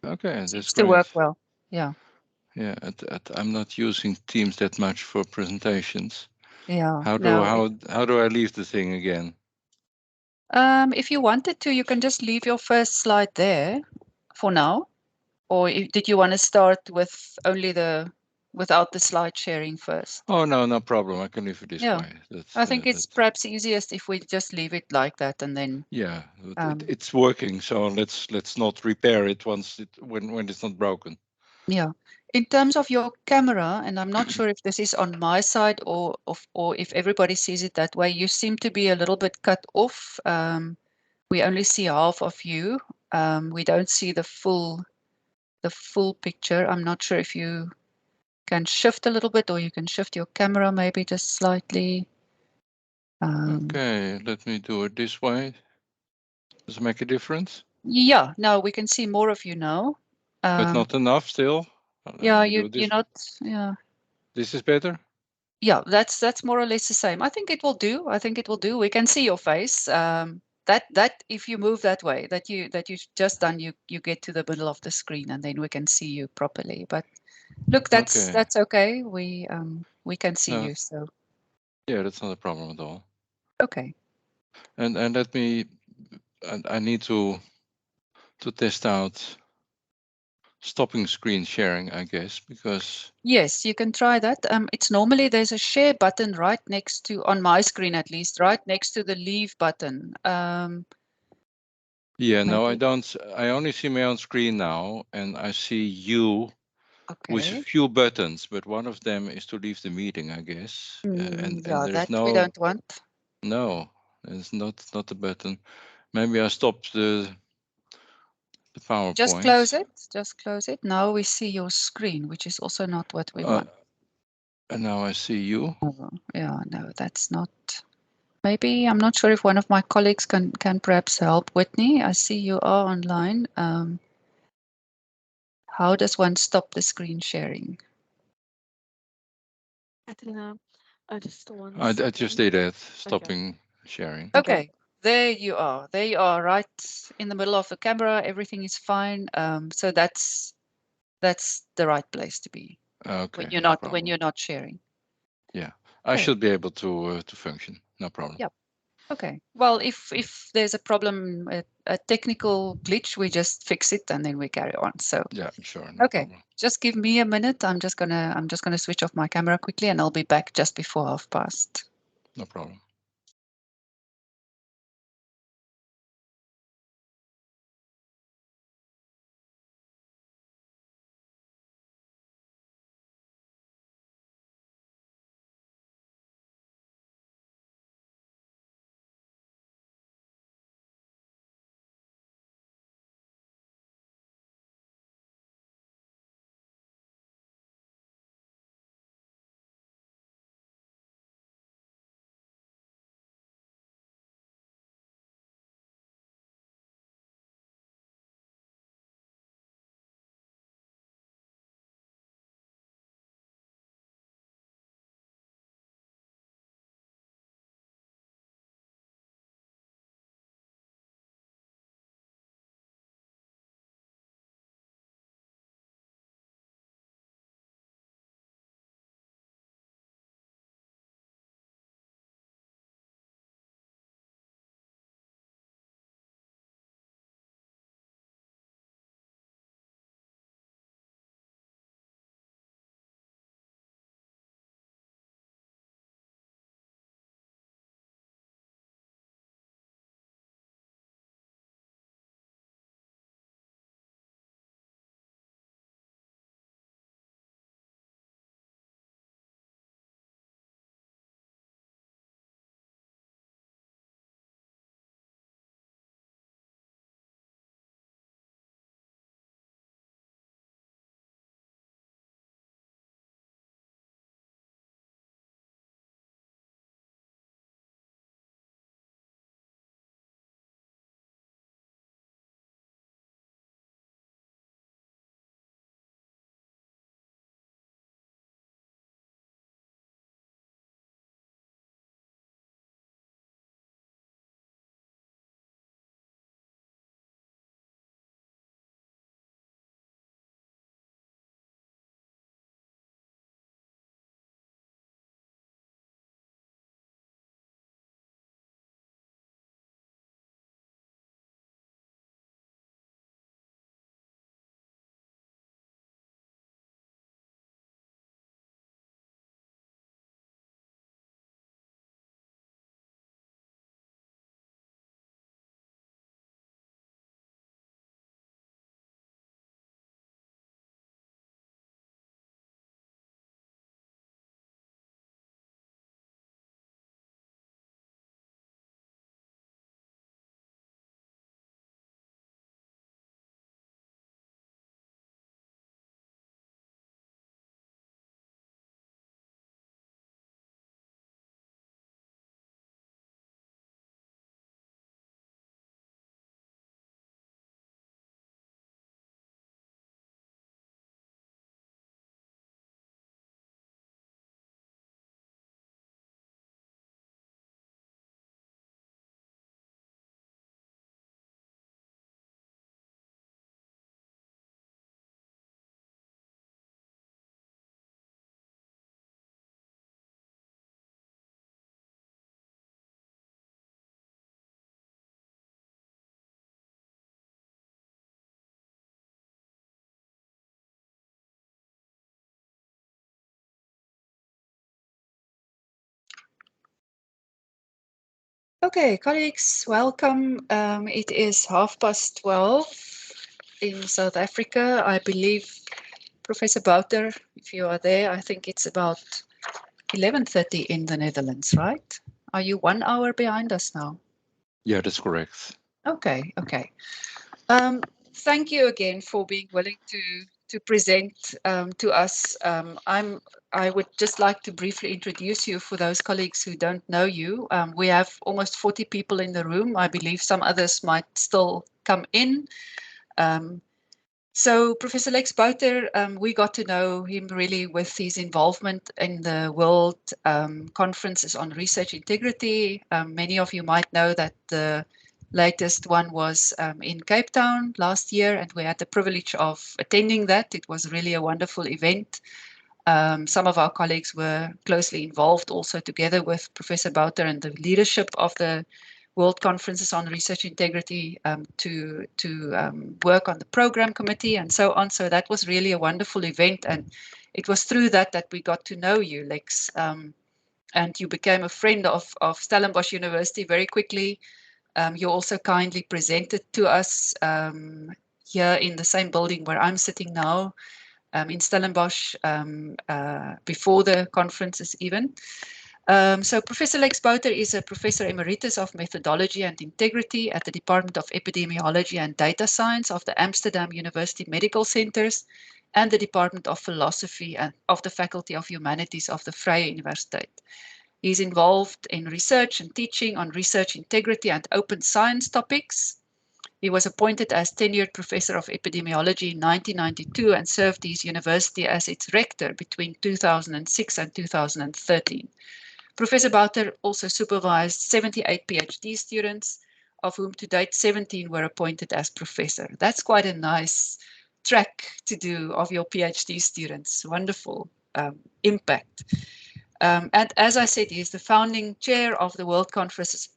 Okay, that's Seems to work great. well. Yeah. Yeah, I'm not using Teams that much for presentations. Yeah. No. How do I leave the thing again? If you wanted to, you can just leave your first slide there for now. Or did you want to start with only without the slide sharing first? Oh no, no problem. I can leave it this Yeah. way. I That's think it's that. perhaps easiest if we just leave it like that and then Yeah, um, it's working. So let's not repair it once when it's not broken. yeah. In terms of your camera, and I'm not sure if this is on my side or if everybody sees it that way, you seem to be a little bit cut off. We only see half of you. We don't see the full picture. I'm not sure if you can shift a little bit or you can shift your camera maybe just slightly. Um, Okay, let me do it this way. Does it make a difference? yeah, no, we can see more of you now. But Um, not enough still. Let yeah, me do you're this. not. Yeah, This is better. yeah, that's more or less the same. I think it will do. I think it will do. We can see your face. That if you move that way, that you just done, you get to the middle of the screen, and then we can see you properly. But look, that's Okay. that's okay. We can see No, you. So yeah, that's not a problem at all. okay. And let me. I need to test out stopping screen sharing, I guess, because Yes, you can try that. It's normally there's a share button right next to, on my screen at least, right next to the leave button. yeah, no, I Maybe. don't. I only see my own screen now, and I see you with a Okay. few buttons, but one of them is to leave the meeting, I guess. And Yeah, there's that we don't want. no, it's not a button. Maybe I stopped the Just close PowerPoint. it. Just close it. Now we see your screen, which is also not what we Uh, want. and now I see you. Oh, yeah, no, that's not. Maybe I'm not sure if one of my colleagues can perhaps help Whitney. I see you are online. How does one stop the screen sharing? I don't know. Just one I just second. did it, Okay. stopping sharing. Okay. Okay, there you are. There you are, right in the middle of the camera. Everything is fine. So that's the right place to be when Okay, you're no not when problem. you're not sharing. Yeah, I Okay. should be able to function. No problem. Yeah. Okay. Well, if there's a problem, a technical glitch, we just fix it and then we carry on. So Yeah, sure, no okay, problem. just give me a minute. I'm just gonna switch off my camera quickly, and I'll be back just before 1:30. No problem. Okay, colleagues, welcome. It is 12:30 in South Africa. I believe, Professor Bouter, if you are there, I think it's about 11:30 in the Netherlands, right? Are you 1 hour behind us now? Yeah, that's correct. Okay, okay. Thank you again for being willing to present to us. I would just like to briefly introduce you for those colleagues who don't know you. We have almost 40 people in the room. I believe some others might still come in. So Professor Lex Bouter, we got to know him really with his involvement in the World Conferences on Research Integrity. Many of you might know that the latest one was in Cape Town last year, and we had the privilege of attending that. It was really a wonderful event. Some of our colleagues were closely involved also together with Professor Bouter and the leadership of the World Conferences on Research Integrity to work on the program committee and so on. So that was really a wonderful event, and it was through that that we got to know you, Lex, and you became a friend of Stellenbosch University very quickly. You also kindly presented to us here in the same building where I'm sitting now, in Stellenbosch, before the conferences even. So Professor Lex Bouter is a Professor Emeritus of Methodology and Integrity at the Department of Epidemiology and Data Science of the Amsterdam University Medical Centers and the Department of Philosophy and of the Faculty of Humanities of the Vrije Universiteit. He's involved in research and teaching on research integrity and open science topics. He was appointed as tenured professor of epidemiology in 1992 and served his university as its rector between 2006 and 2013. Professor Bouter also supervised 78 PhD students, of whom to date 17 were appointed as professor. That's quite a nice track to do of your PhD students. Wonderful impact. And as I said, he is the founding chair of the World Conferences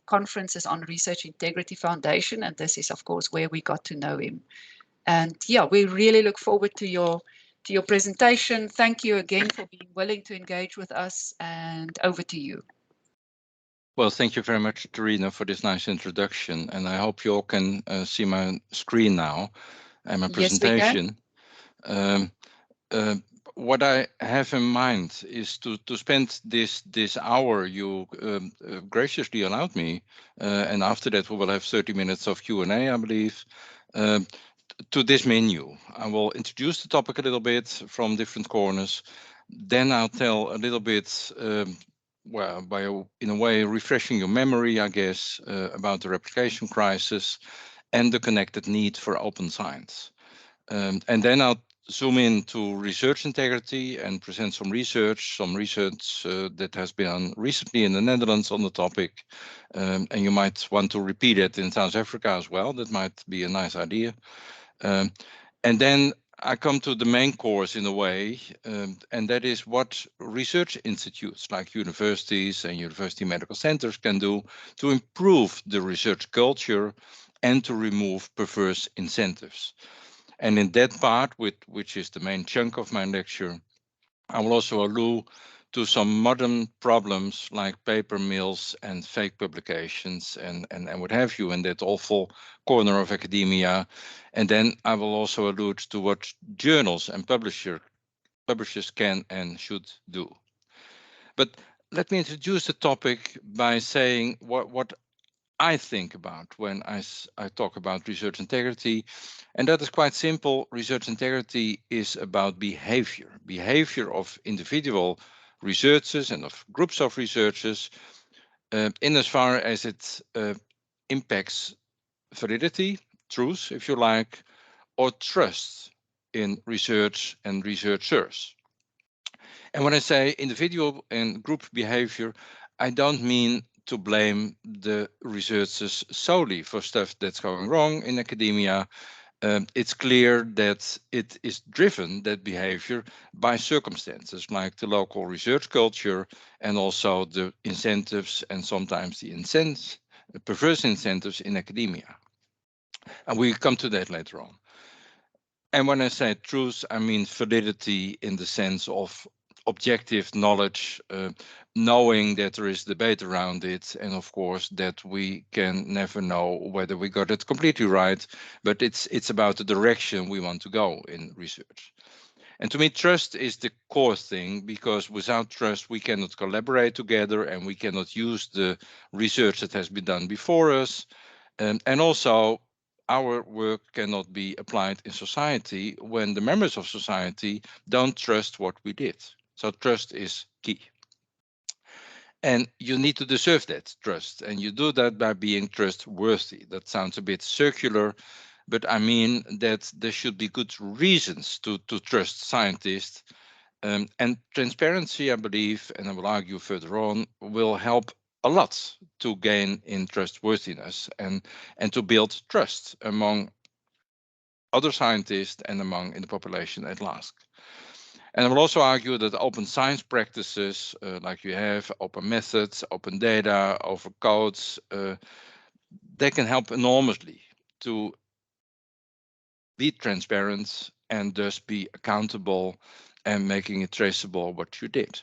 on Research Integrity Foundation, and this is, of course, where we got to know him. And yeah, we really look forward to your presentation. Thank you again for being willing to engage with us, and over to you. Well, thank you very much, Tarina, for this nice introduction. And I hope you all can see my screen now and my presentation. Yes, we can. What I have in mind is to spend this hour you graciously allowed me, and after that we will have 30 minutes of Q&A, I believe, to this menu. I will introduce the topic a little bit from different corners. Then I'll tell a little bit, well, in a way, refreshing your memory, I guess, about the replication crisis and the connected need for open science. And then I'll zoom into research integrity and present some research that has been done recently in the Netherlands on the topic. And you might want to repeat it in South Africa as well. That might be a nice idea. And then I come to the main course in a way, and that is what research institutes like universities and university medical centers can do to improve the research culture and to remove perverse incentives. And in that part, which is the main chunk of my lecture, I will also allude to some modern problems like paper mills and fake publications and what have you in that awful corner of academia. And then I will also allude to what journals and publishers can and should do. But let me introduce the topic by saying what I think about when I talk about research integrity. And that is quite simple. Research integrity is about behavior of individual researchers and of groups of researchers, in as far as it impacts validity, truth, if you like, or trust in research and researchers. And when I say individual and group behavior, I don't mean to blame the researchers solely for stuff that's going wrong in academia. It's clear that it is driven, that behavior, by circumstances like the local research culture and also the incentives and sometimes the perverse incentives in academia. And we'll come to that later on. And when I say truth, I mean validity in the sense of objective knowledge, knowing that there is debate around it, and of course that we can never know whether we got it completely right, but it's about the direction we want to go in research. And to me, trust is the core thing, because without trust, we cannot collaborate together and we cannot use the research that has been done before us. And also, our work cannot be applied in society when the members of society don't trust what we did. So trust is key. And you need to deserve that trust. And you do that by being trustworthy. That sounds a bit circular, but I mean that there should be good reasons to trust scientists. And transparency, I believe, and I will argue further on, will help a lot to gain in trustworthiness and to build trust among other scientists and among in the population at large. And I will also argue that open science practices, like you have open methods, open data, open codes, they can help enormously to be transparent and thus be accountable and making it traceable what you did.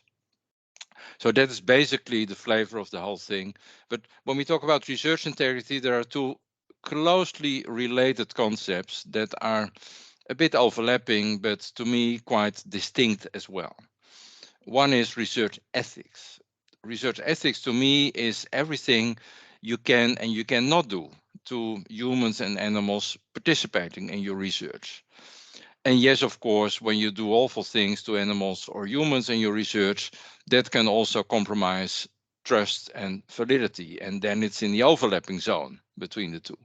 So that is basically the flavor of the whole thing. But when we talk about research integrity, there are two closely related concepts that are a bit overlapping, but to me quite distinct as well. One is research ethics. Research ethics to me is everything you can and you cannot do to humans and animals participating in your research. And yes, of course, when you do awful things to animals or humans in your research, that can also compromise trust and validity. And then it's in the overlapping zone between the two.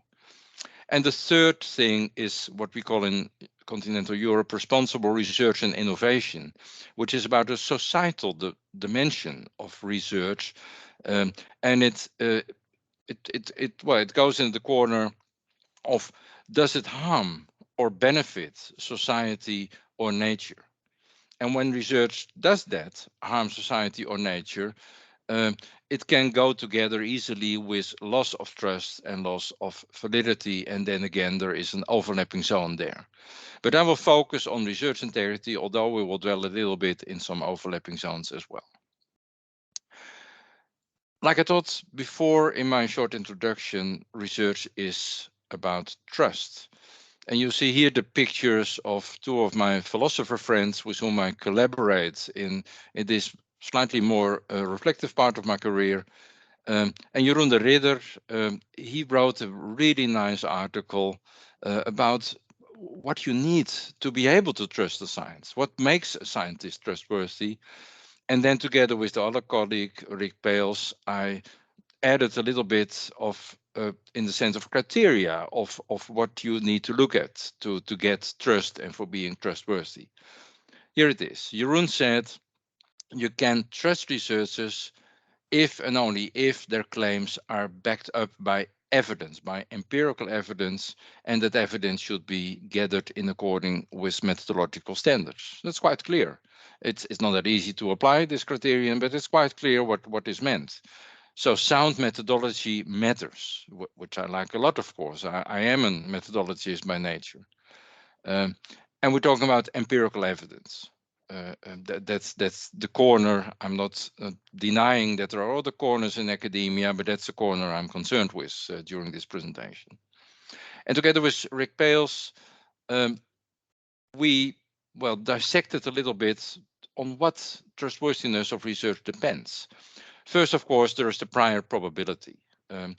And the third thing is what we call in continental Europe responsible research and innovation, which is about a societal dimension of research. Um, and it goes in the corner of, does it harm or benefit society or nature? And when research does that, harm society or nature, um, it can go together easily with loss of trust and loss of validity. And then again, there is an overlapping zone there. But I will focus on research integrity, although we will dwell a little bit in some overlapping zones as well. Like I thought before in my short introduction, research is about trust. And you see here the pictures of two of my philosopher friends with whom I collaborate in this slightly more reflective part of my career. And Jeroen de Ridder, he wrote a really nice article about what you need to be able to trust the science, what makes a scientist trustworthy. And then together with the other colleague, Rick Pales, I added a little bit of in the sense of criteria of what you need to look at to get trust and for being trustworthy. Here it is. Jeroen said you can trust researchers if and only if their claims are backed up by evidence, by empirical evidence, and that evidence should be gathered in according with methodological standards. That's quite clear. It's not that easy to apply this criterion, but it's quite clear what is meant. So sound methodology matters, which I like a lot, of course. I am a methodologist by nature. Um, and we're talking about empirical evidence. That's the corner. I'm not denying that there are other corners in academia, but that's the corner I'm concerned with during this presentation. And together with Rick Pales, um, we dissected a little bit on what trustworthiness of research depends. First, of course, there is the prior probability. Um,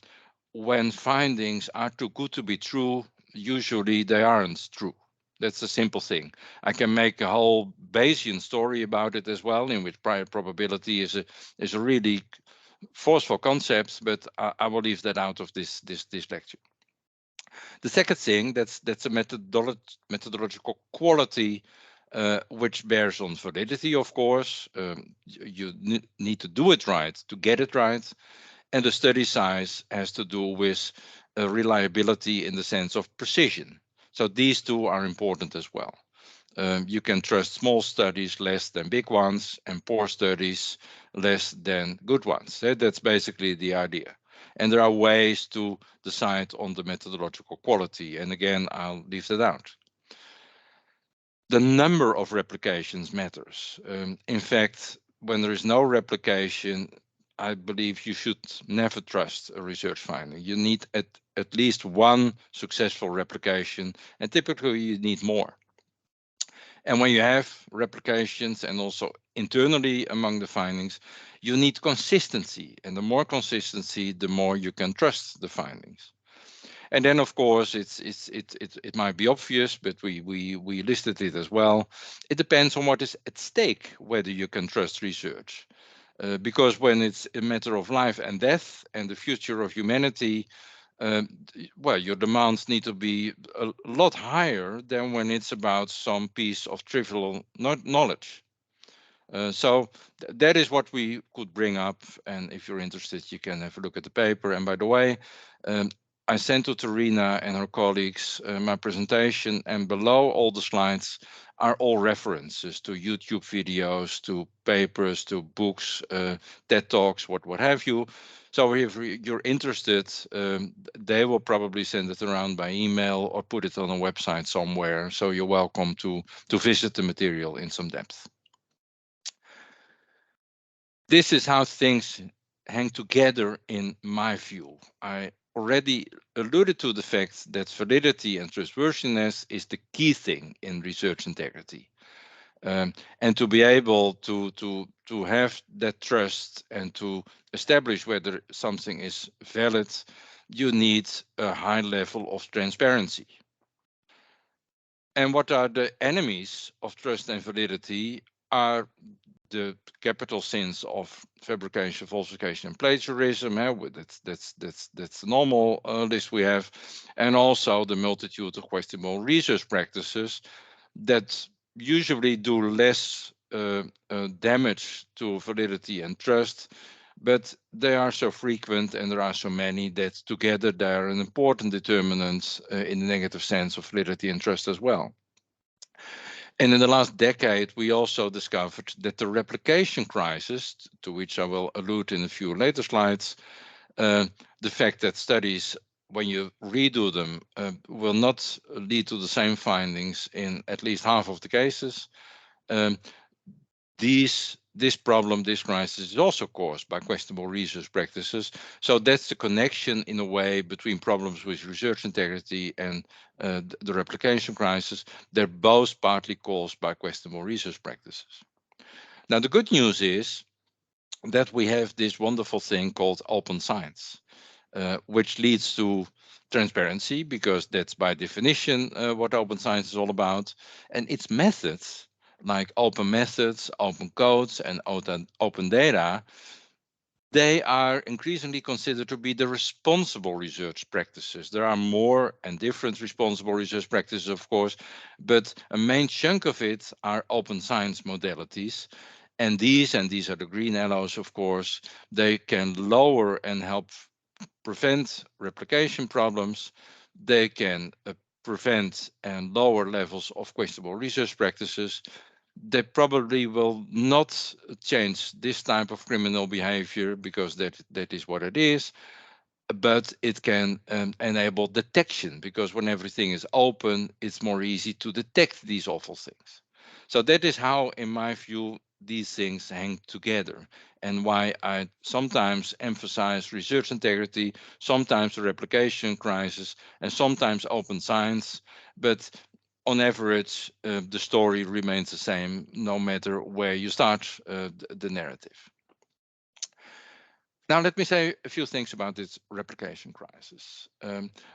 when findings are too good to be true, usually they aren't true. That's a simple thing. I can make a whole Bayesian story about it as well, in which prior probability is a really forceful concept, but I will leave that out of this lecture. The second thing, that's a methodological quality, which bears on validity, of course. You need to do it right to get it right. And the study size has to do with reliability in the sense of precision. So these two are important as well. You can trust small studies less than big ones, and poor studies less than good ones. That's basically the idea. And there are ways to decide on the methodological quality. And again, I'll leave that out. the number of replications matters. In fact, when there is no replication, I believe you should never trust a research finding. You need at least one successful replication, and typically you need more. And when you have replications and also internally among the findings, you need consistency. And the more consistency, the more you can trust the findings. And then, of course, it might be obvious, but we listed it as well. It depends on what is at stake, whether you can trust research. Because when it's a matter of life and death and the future of humanity, uh, well, your demands need to be a lot higher than when it's about some piece of trivial knowledge. So that is what we could bring up. And if you're interested, you can have a look at the paper. And by the way, um, I sent to Tarina and her colleagues my presentation, and below all the slides are all references to YouTube videos, to papers, to books, TED Talks, what have you. So if you're interested, they will probably send it around by email or put it on a website somewhere. So you're welcome to visit the material in some depth. This is how things hang together in my view. I already alluded to the fact that validity and trustworthiness is the key thing in research integrity. And to be able to have that trust and to establish whether something is valid, you need a high level of transparency. And what are the enemies of trust and validity are the capital sins of fabrication, falsification, and plagiarism. That's the normal list we have, and also the multitude of questionable research practices that usually do less damage to validity and trust, but they are so frequent and there are so many that together they are an important determinant in the negative sense of validity and trust as well. And in the last decade, we also discovered that the replication crisis, to which I will allude in a few later slides, the fact that studies, when you redo them, will not lead to the same findings in at least half of the cases. Um, this problem, this crisis, is also caused by questionable research practices. So that's the connection in a way between problems with research integrity and the replication crisis. They're both partly caused by questionable research practices. Now, the good news is that we have this wonderful thing called open science, which leads to transparency, because that's by definition what open science is all about. And its methods, like open methods, open codes, and open data, they are increasingly considered to be the responsible research practices. There are more and different responsible research practices, of course, but a main chunk of it are open science modalities. And these are the green arrows, of course, they can lower and help prevent replication problems. They can prevent and lower levels of questionable research practices. They probably will not change this type of criminal behavior, because that is what it is, but it can enable detection, because when everything is open, it's more easy to detect these awful things. So that is how, in my view, these things hang together, and why I sometimes emphasize research integrity, sometimes the replication crisis, and sometimes open science. But on average, the story remains the same, no matter where you start the narrative. Now, let me say a few things about this replication crisis.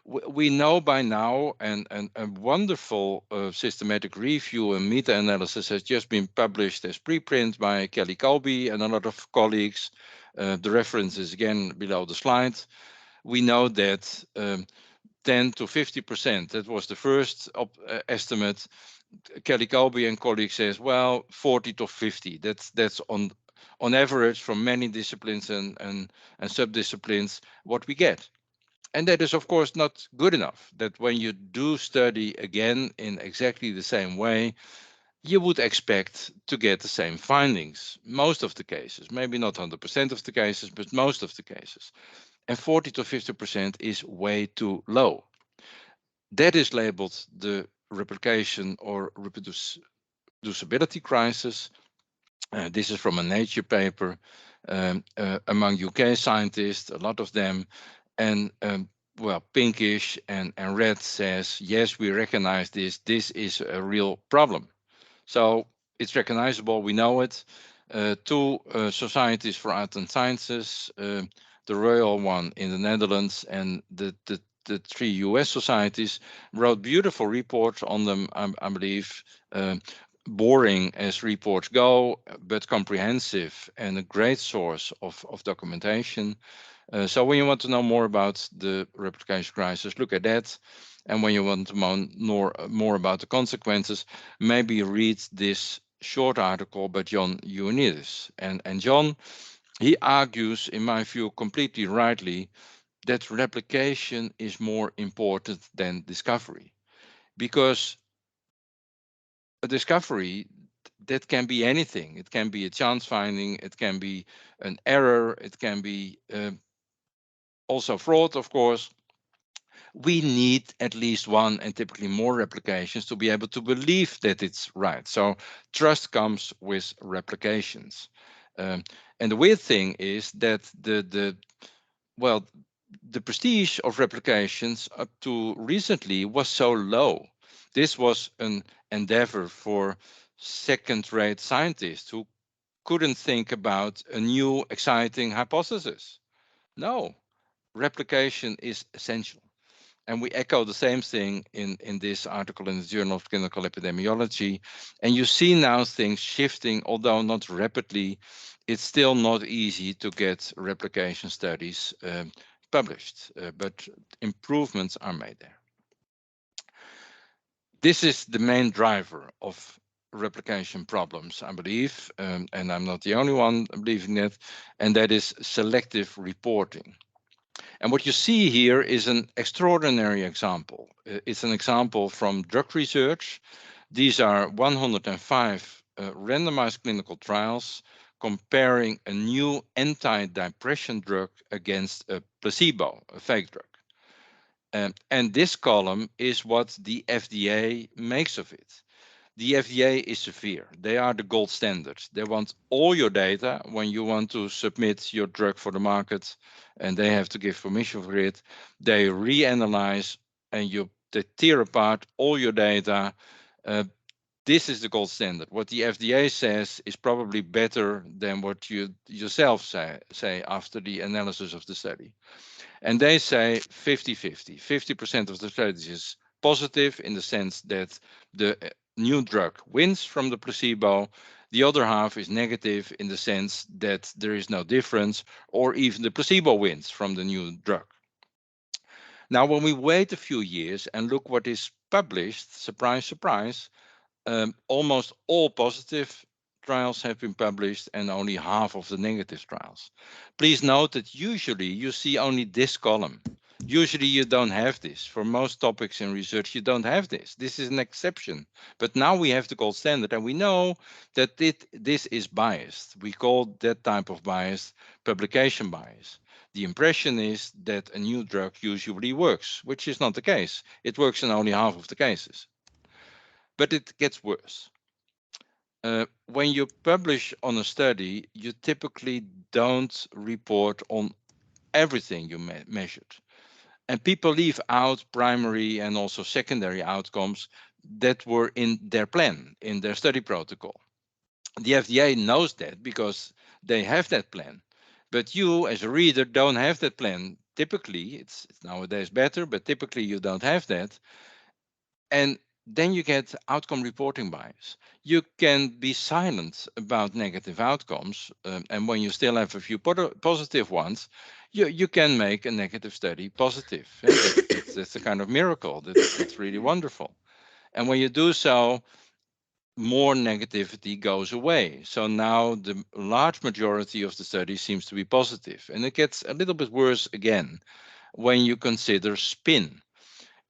We know by now, and a wonderful systematic review and meta-analysis has just been published as preprint by Kelly Colby and a lot of colleagues. The reference is again below the slide. We know that 10 to 50%, that was the first estimate. Kelly Colby and colleagues says, well, 40 to 50. That's on average from many disciplines and subdisciplines what we get. And that is, of course, not good enough. That when you do study again in exactly the same way, you would expect to get the same findings. Most of the cases, maybe not 100% of the cases, but most of the cases. And 40 to 50% is way too low. That is labeled the replication or reproducibility crisis. This is from a Nature paper among UK scientists, a lot of them, and well, pinkish and red says, yes, we recognize this. This is a real problem. So it's recognizable, we know it. Two societies for art and sciences, the Royal one in the Netherlands and the three US societies wrote beautiful reports on them, I believe. Boring as reports go, but comprehensive and a great source of documentation. So when you want to know more about the replication crisis, look at that. And when you want to know more about the consequences, maybe read this short article by John Ioannidis. And John, he argues, in my view, completely rightly, that replication is more important than discovery. Because a discovery, that can be anything. It can be a chance finding, it can be an error, it can be also fraud, of course. We need at least one and typically more replications to be able to believe that it's right. So trust comes with replications. Um, and the weird thing is that well, the prestige of replications up to recently was so low. This was an endeavor for second-rate scientists who couldn't think about a new exciting hypothesis. No, replication is essential. And we echo the same thing in this article in the Journal of Clinical Epidemiology. And you see now things shifting, although not rapidly. It's still not easy to get replication studies published, but improvements are made there. This is the main driver of replication problems, I believe, and I'm not the only one believing that, and that is selective reporting. And what you see here is an extraordinary example. It's an example from drug research. These are 105 randomized clinical trials comparing a new anti-depression drug against a placebo, a fake drug. And this column is what the FDA makes of it. The FDA is severe. They are the gold standard. They want all your data when you want to submit your drug for the market, and they have to give permission for it. They reanalyze and they tear apart all your data. Uh, this is the gold standard. What the FDA says is probably better than what you yourself say after the analysis of the study. And they say 50-50. 50% of the studies is positive in the sense that the new drug wins from the placebo. The other half is negative in the sense that there is no difference, or even the placebo wins from the new drug. Now, when we wait a few years and look what is published, surprise, surprise, almost all positive trials have been published and only half of the negative trials. Please note that usually you see only this column. Usually you don't have this. For most topics in research, you don't have this. This is an exception. But now we have the gold standard, and we know that this is biased. We call that type of bias publication bias. The impression is that a new drug usually works, which is not the case. It works in only half of the cases. But it gets worse. When you publish on a study, you typically don't report on everything you measured. And people leave out primary and also secondary outcomes that were in their plan, in their study protocol. The FDA knows that because they have that plan. But you, as a reader, don't have that plan. Typically, it's nowadays better, but typically you don't have that. And then you get outcome reporting bias. You can be silent about negative outcomes, and when you still have a few positive ones, you can make a negative study positive. That's a kind of miracle. That's really wonderful. And when you do so, more negativity goes away. So now the large majority of the study seems to be positive. And it gets a little bit worse again when you consider spin.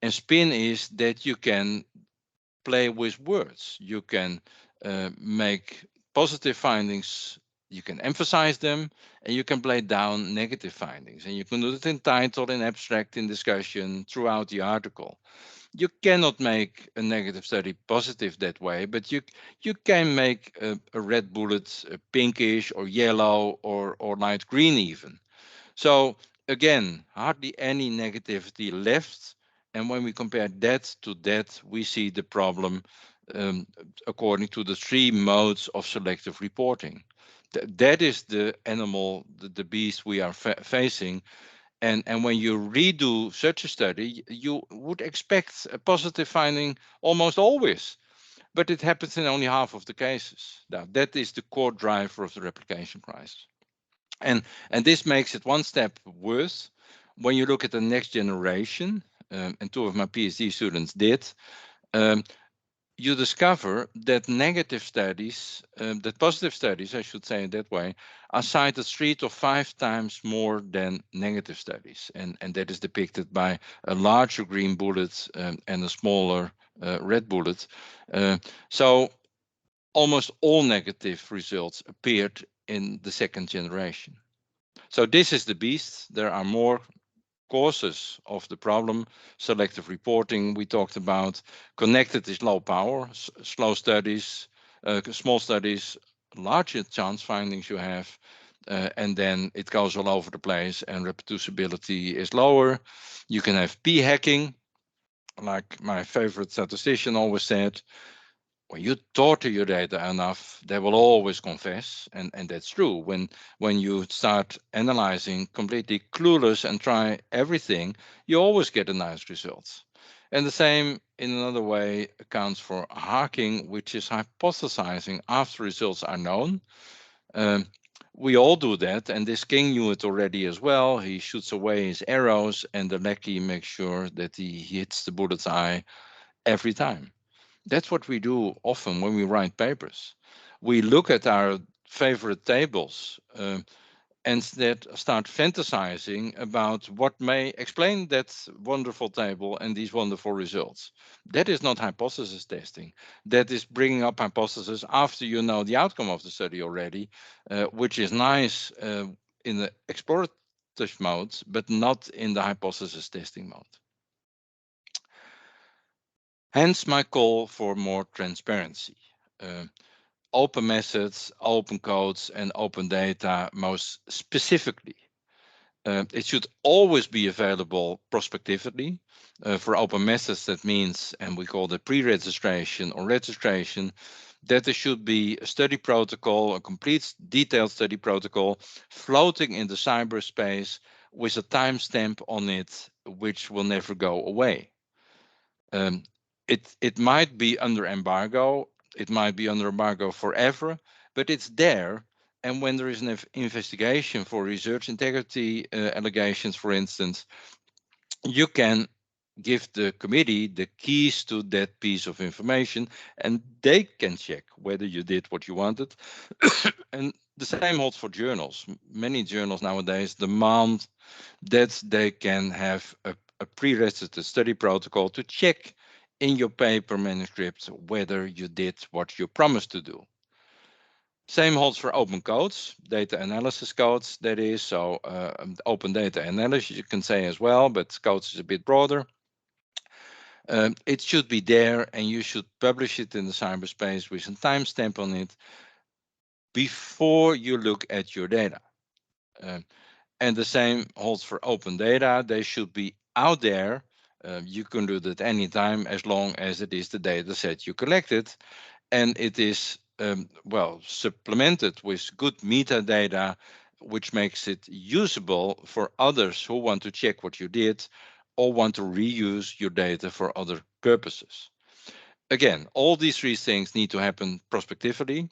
And spin is that you can play with words. You can make positive findings, you can emphasize them, and you can play down negative findings. And you can do it in title, in abstract, in discussion, throughout the article. You cannot make a negative study positive that way, but you can make a red bullet pinkish or yellow or light green even. So again, hardly any negativity left. And when we compare that to that, we see the problem um, according to the three modes of selective reporting. That is the animal, the beast we are facing. And when you redo such a study, you would expect a positive finding almost always, but it happens in only half of the cases. Now, that is the core driver of the replication crisis. And, and this makes it one step worse when you look at the next generation, and two of my PhD students did. Um, you discover that negative studies, that positive studies, I should say it that way, are cited 3 to 5 times more than negative studies. And that is depicted by a larger green bullet and a smaller red bullet. So almost all negative results appeared in the second generation. So this is the beast. There are more causes of the problem. Selective reporting we talked about. Connected is low power, slow studies, small studies, larger chance findings you have. And then it goes all over the place and reproducibility is lower. You can have p-hacking, like my favorite statistician always said. When you torture your data enough, they will always confess, and that's true. When you start analyzing completely clueless and try everything, you always get a nice result. And the same, in another way, accounts for hacking, which is hypothesizing after results are known. Um, we all do that, and this king knew it already as well. He shoots away his arrows, and the lackey makes sure that he hits the bullet's eye every time. That's what we do often when we write papers. We look at our favorite tables and start fantasizing about what may explain that wonderful table and these wonderful results. That is not hypothesis testing. That is bringing up hypotheses after you know the outcome of the study already, which is nice in the explorative mode, but not in the hypothesis testing mode. Hence my call for more transparency. Uh, Open methods, open codes, and open data most specifically. It should always be available prospectively. For open methods, that means, and we call it pre-registration or registration, that there should be a study protocol, a complete detailed study protocol, floating in the cyberspace with a timestamp on it, which will never go away. Um, it might be under embargo, it might be under embargo forever, but it's there. And when there is an investigation for research integrity allegations, for instance, you can give the committee the keys to that piece of information, and they can check whether you did what you wanted. And the same holds for journals. Many journals nowadays demand that they can have a pre-registered study protocol to check in your paper manuscript whether you did what you promised to do. Same holds for open codes, data analysis codes, that is. So open data analysis, you can say as well, but codes is a bit broader. It should be there, and you should publish it in the cyberspace with a timestamp on it before you look at your data. Um, And the same holds for open data. They should be out there. You can do that anytime as long as it is the data set you collected and it is, well, supplemented with good metadata, which makes it usable for others who want to check what you did or want to reuse your data for other purposes. Again, all these three things need to happen prospectively.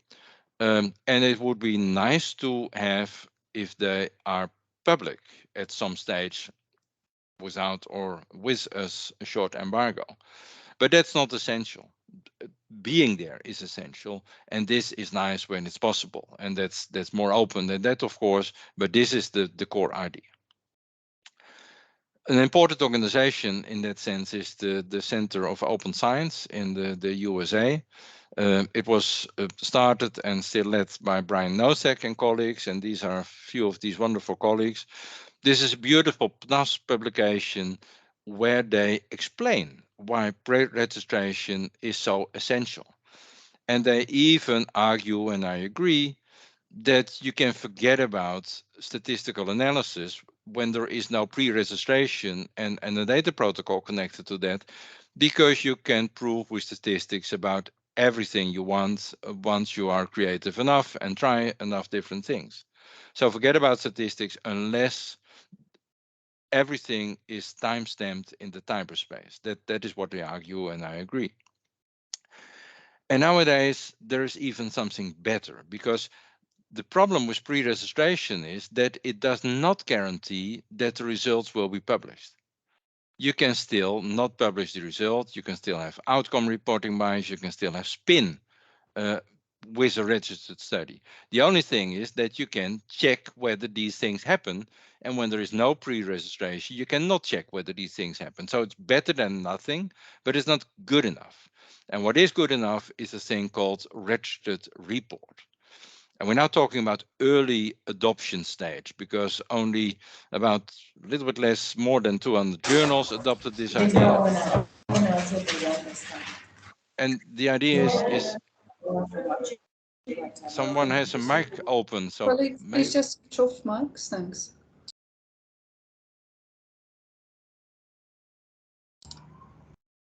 And it would be nice to have if they are public at some stage without or with us a short embargo. But that's not essential. Being there is essential, and this is nice when it's possible, and that's more open than that, of course. But this is the core idea. An important organization in that sense is the Center of Open Science in the USA. It was started and still led by Brian Nosek and colleagues, and these are a few of these wonderful colleagues. This is a beautiful PNAS publication where they explain why pre-registration is so essential. And they even argue, and I agree, that you can forget about statistical analysis when there is no pre-registration and a data protocol connected to that, because you can prove with statistics about everything you want once you are creative enough and try enough different things. So forget about statistics unless everything is time stamped in the cyberspace. That is what they argue, and I agree. And nowadays there is even something better, because the problem with pre-registration is that it does not guarantee that the results will be published. You can still not publish the result. You can still have outcome reporting bias. You can still have spin uh, with a registered study. The only thing is that you can check whether these things happen. And when there is no pre-registration, you cannot check whether these things happen. So it's better than nothing, but it's not good enough. And what is good enough is a thing called registered report. And we're now talking about early adoption stage, because only about a little bit less, more than 200 journals adopted this idea. And the idea is someone has a mic open, so Colleagues, please maybe. just switch off mics, thanks.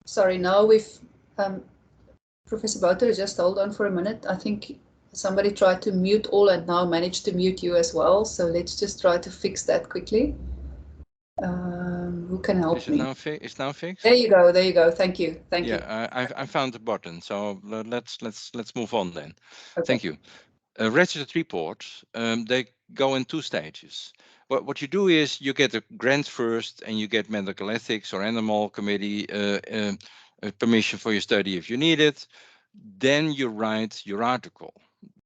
Sorry, now we've Professor Bouter, just hold on for a minute. I think somebody tried to mute all and now managed to mute you as well. So let's just try to fix that quickly. Who can help Is it me? now it's now fixed? There you go. There you go. Thank you. Thank you. Yeah, I found the button, so let's move on then. Okay. Thank you. Registered reports, they go in two stages. What you do is you get a grant first, and you get medical ethics or animal committee permission for your study if you need it. Then you write your article.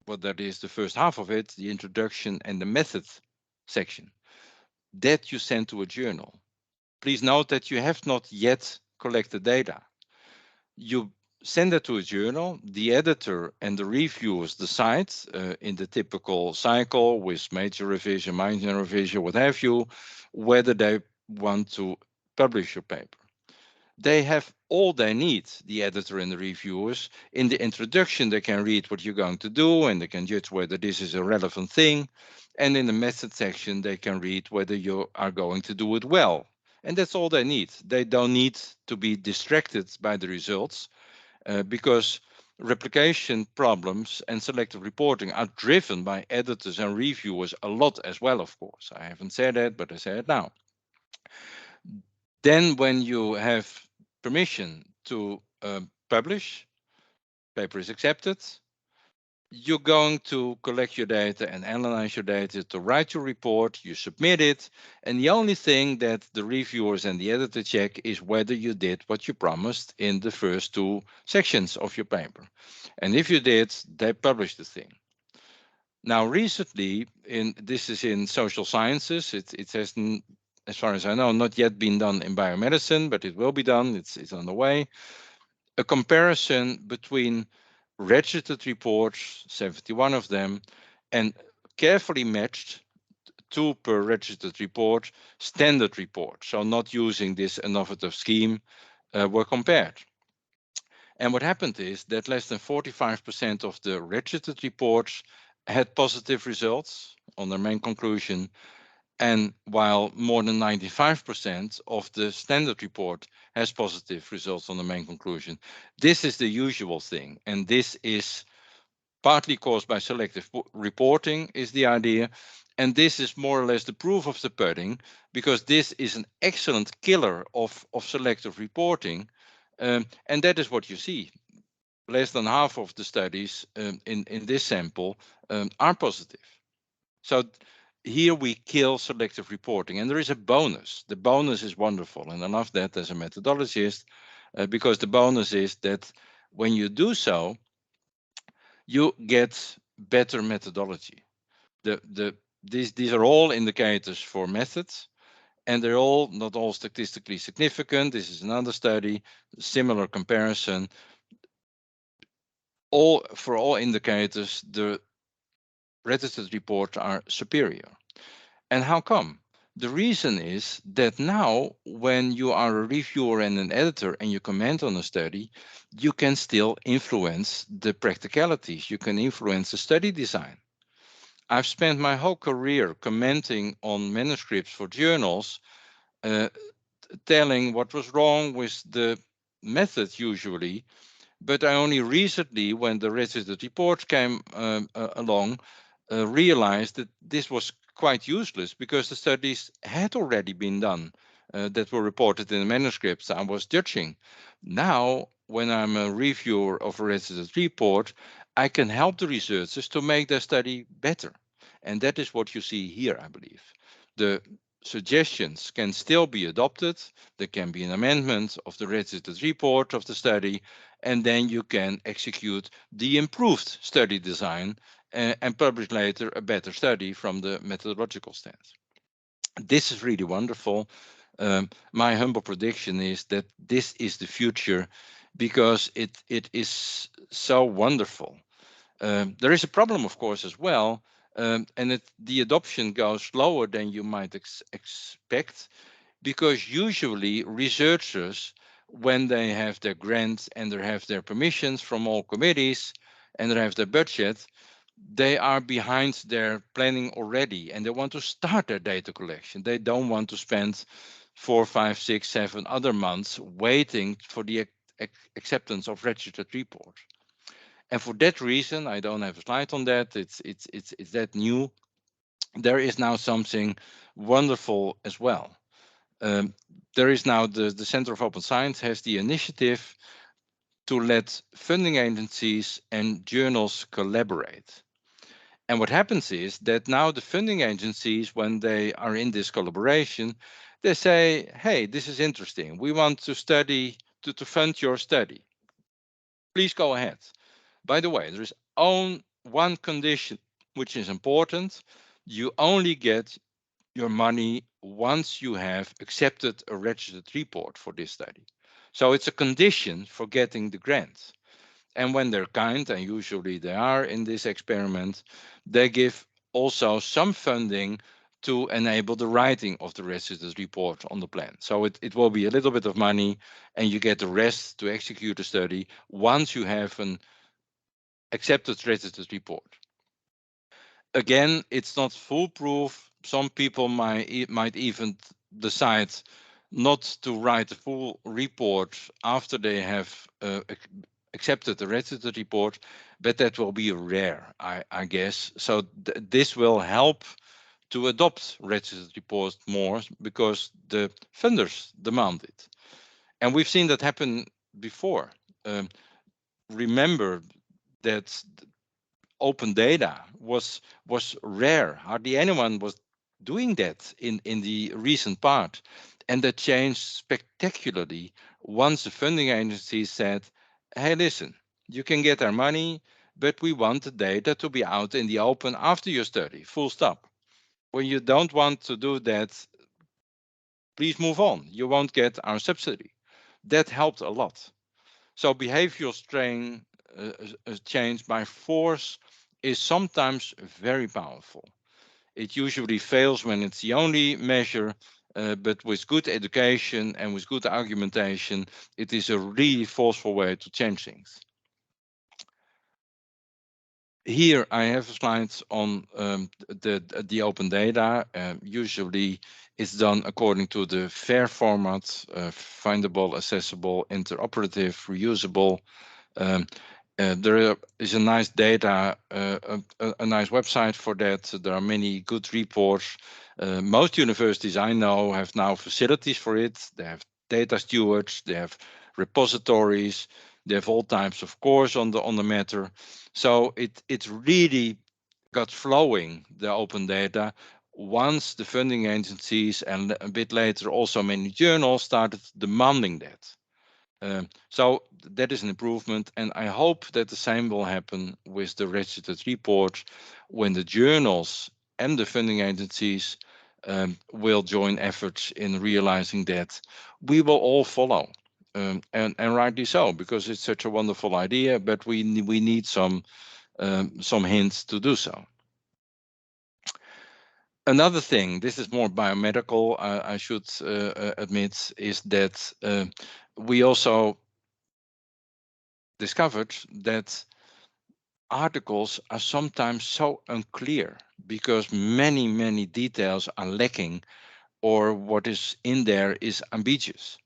Well, that is the first half of it, the introduction and the method section. That you send to a journal. Please note that you have not yet collected data. You send it to a journal. The editor and the reviewers decide in the typical cycle with major revision, minor revision, what have you, whether they want to publish your paper. They have all they need, the editor and the reviewers. In the introduction, they can read what you're going to do and they can judge whether this is a relevant thing. And in the method section, they can read whether you are going to do it well. And that's all they need. They don't need to be distracted by the results, because replication problems and selective reporting are driven by editors and reviewers a lot as well, of course. I haven't said that, but I say it now. Then when you have permission to publish, paper is accepted, you're going to collect your data and analyze your data to write your report, you submit it, and the only thing that the reviewers and the editor check is whether you did what you promised in the first two sections of your paper. And if you did, they publish the thing. Now, recently, this is in social sciences, it has, as far as I know, not yet been done in biomedicine, but it will be done, it's on the way. A comparison between registered reports, 71 of them, and carefully matched, two per registered report, standard reports, so not using this innovative scheme, were compared. And what happened is that less than 45% of the registered reports had positive results on their main conclusion, and while more than 95% of the standard report has positive results on the main conclusion. This is the usual thing, and this is partly caused by selective reporting, is the idea. And this is more or less the proof of the pudding, because this is an excellent killer of selective reporting. And that is what you see. Less than half of the studies in this sample are positive. So here we kill selective reporting, and there is a bonus. The bonus is wonderful, and I love that as a methodologist, because the bonus is that when you do so, you get better methodology. These are all indicators for methods, and they're all not all statistically significant. This is another study, similar comparison. For all indicators, the registered reports are superior. And how come? The reason is that now, when you are a reviewer and an editor and you comment on a study, you can still influence the practicalities. You can influence the study design. I've spent my whole career commenting on manuscripts for journals, uh, telling what was wrong with the method usually. But I only recently, when the registered report came along, realized that this was quite useless because the studies had already been done that were reported in the manuscripts I was judging. Now, when I'm a reviewer of a registered report, I can help the researchers to make their study better. And that is what you see here, I believe. The suggestions can still be adopted. There can be an amendment of the registered report of the study, and then you can execute the improved study design and publish later a better study from the methodological stance. This is really wonderful. My humble prediction is that this is the future because it is so wonderful. There is a problem, of course, as well, and the adoption goes slower than you might expect because usually researchers, when they have their grants and they have their permissions from all committees and they have their budget, they are behind their planning already and they want to start their data collection. They don't want to spend 4, 5, 6, 7 other months waiting for the acceptance of registered reports. And for that reason, I don't have a slide on that. It's that new. There is now something wonderful as well. Um, there is now the Center of Open Science has the initiative to let funding agencies and journals collaborate. And what happens is that now the funding agencies, when they are in this collaboration, they say, hey, this is interesting. We want to study, to fund your study. Please go ahead. By the way, there is only one condition which is important. You only get your money once you have accepted a registered report for this study. So it's a condition for getting the grant. And when they're kind, and usually they are in this experiment, they give also some funding to enable the writing of the registered report on the plan. So it will be a little bit of money, and you get the rest to execute the study once you have an accepted registered report. Again, it's not foolproof. Some people might even decide not to write a full report after they have accepted the registered report, but that will be rare, I guess. So this will help to adopt registered reports more because the funders demand it. And we've seen that happen before. Um, Remember that open data was rare. Hardly anyone was doing that in the recent part. And that changed spectacularly once the funding agency said, hey, listen, you can get our money, but we want the data to be out in the open after your study, full stop. When you don't want to do that, please move on. You won't get our subsidy. That helped a lot. So behavioral change by force is sometimes very powerful. It usually fails when it's the only measure, but with good education and with good argumentation, it is a really forceful way to change things. Here I have slides on the open data. Usually it's done according to the FAIR format, findable, accessible, interoperative, reusable. Um, there is a nice data, a nice website for that. There are many good reports. Most universities I know have now facilities for it. They have data stewards, they have repositories, they have all types of course on the matter. So it's really got flowing, the open data, once the funding agencies and a bit later also many journals started demanding that. So that is an improvement, and I hope that the same will happen with the registered report when the journals and the funding agencies will join efforts in realizing that we will all follow. And rightly so, because it's such a wonderful idea, but we need some hints to do so. Another thing, this is more biomedical, I should admit, is that we also discovered that articles are sometimes so unclear because many details are lacking, or what is in there is ambiguous.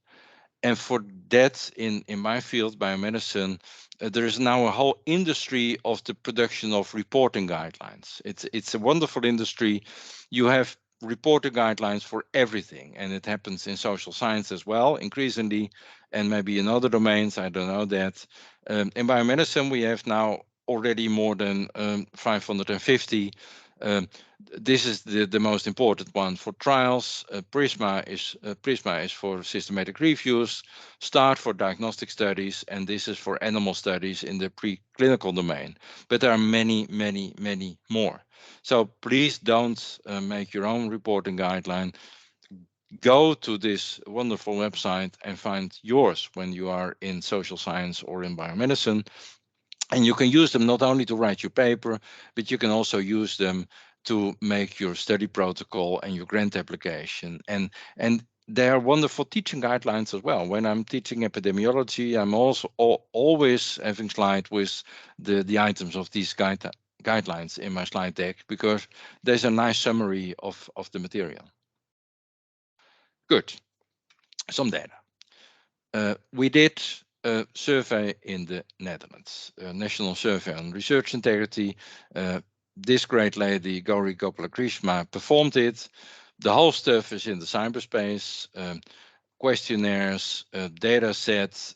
And for that, in my field, biomedicine, there is now a whole industry of the production of reporting guidelines. It's a wonderful industry. You have reporting guidelines for everything, and it happens in social science as well, increasingly, and maybe in other domains. I don't know that. In biomedicine, we have now already more than 550. Um, this is the most important one for trials. Prisma is for systematic reviews, START for diagnostic studies, and this is for animal studies in the preclinical domain. But there are many more. So please don't make your own reporting guideline. Go to this wonderful website and find yours when you are in social science or in biomedicine. And you can use them not only to write your paper, but you can also use them to make your study protocol and your grant application. And they are wonderful teaching guidelines as well. When I'm teaching epidemiology, I'm also always having slide with the items of these guidelines in my slide deck, because there's a nice summary of the material. Good. Some data. We did a survey in the Netherlands, a national survey on research integrity. This great lady, Gauri Gopalakrishna, performed it. The whole stuff is in the cyberspace, questionnaires, data sets,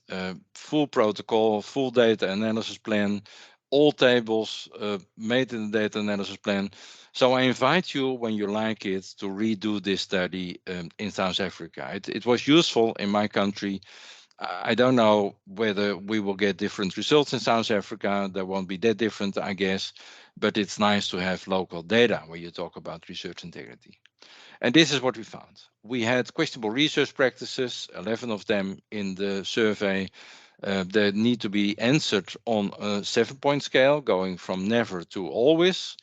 full protocol, full data analysis plan, all tables made in the data analysis plan. So I invite you, when you like it, to redo this study in South Africa. It was useful in my country. I don't know whether we will get different results in South Africa. They won't be that different, I guess, but it's nice to have local data when you talk about research integrity. And this is what we found. We had questionable research practices, 11 of them in the survey, that need to be answered on a 7-point scale, going from never to always.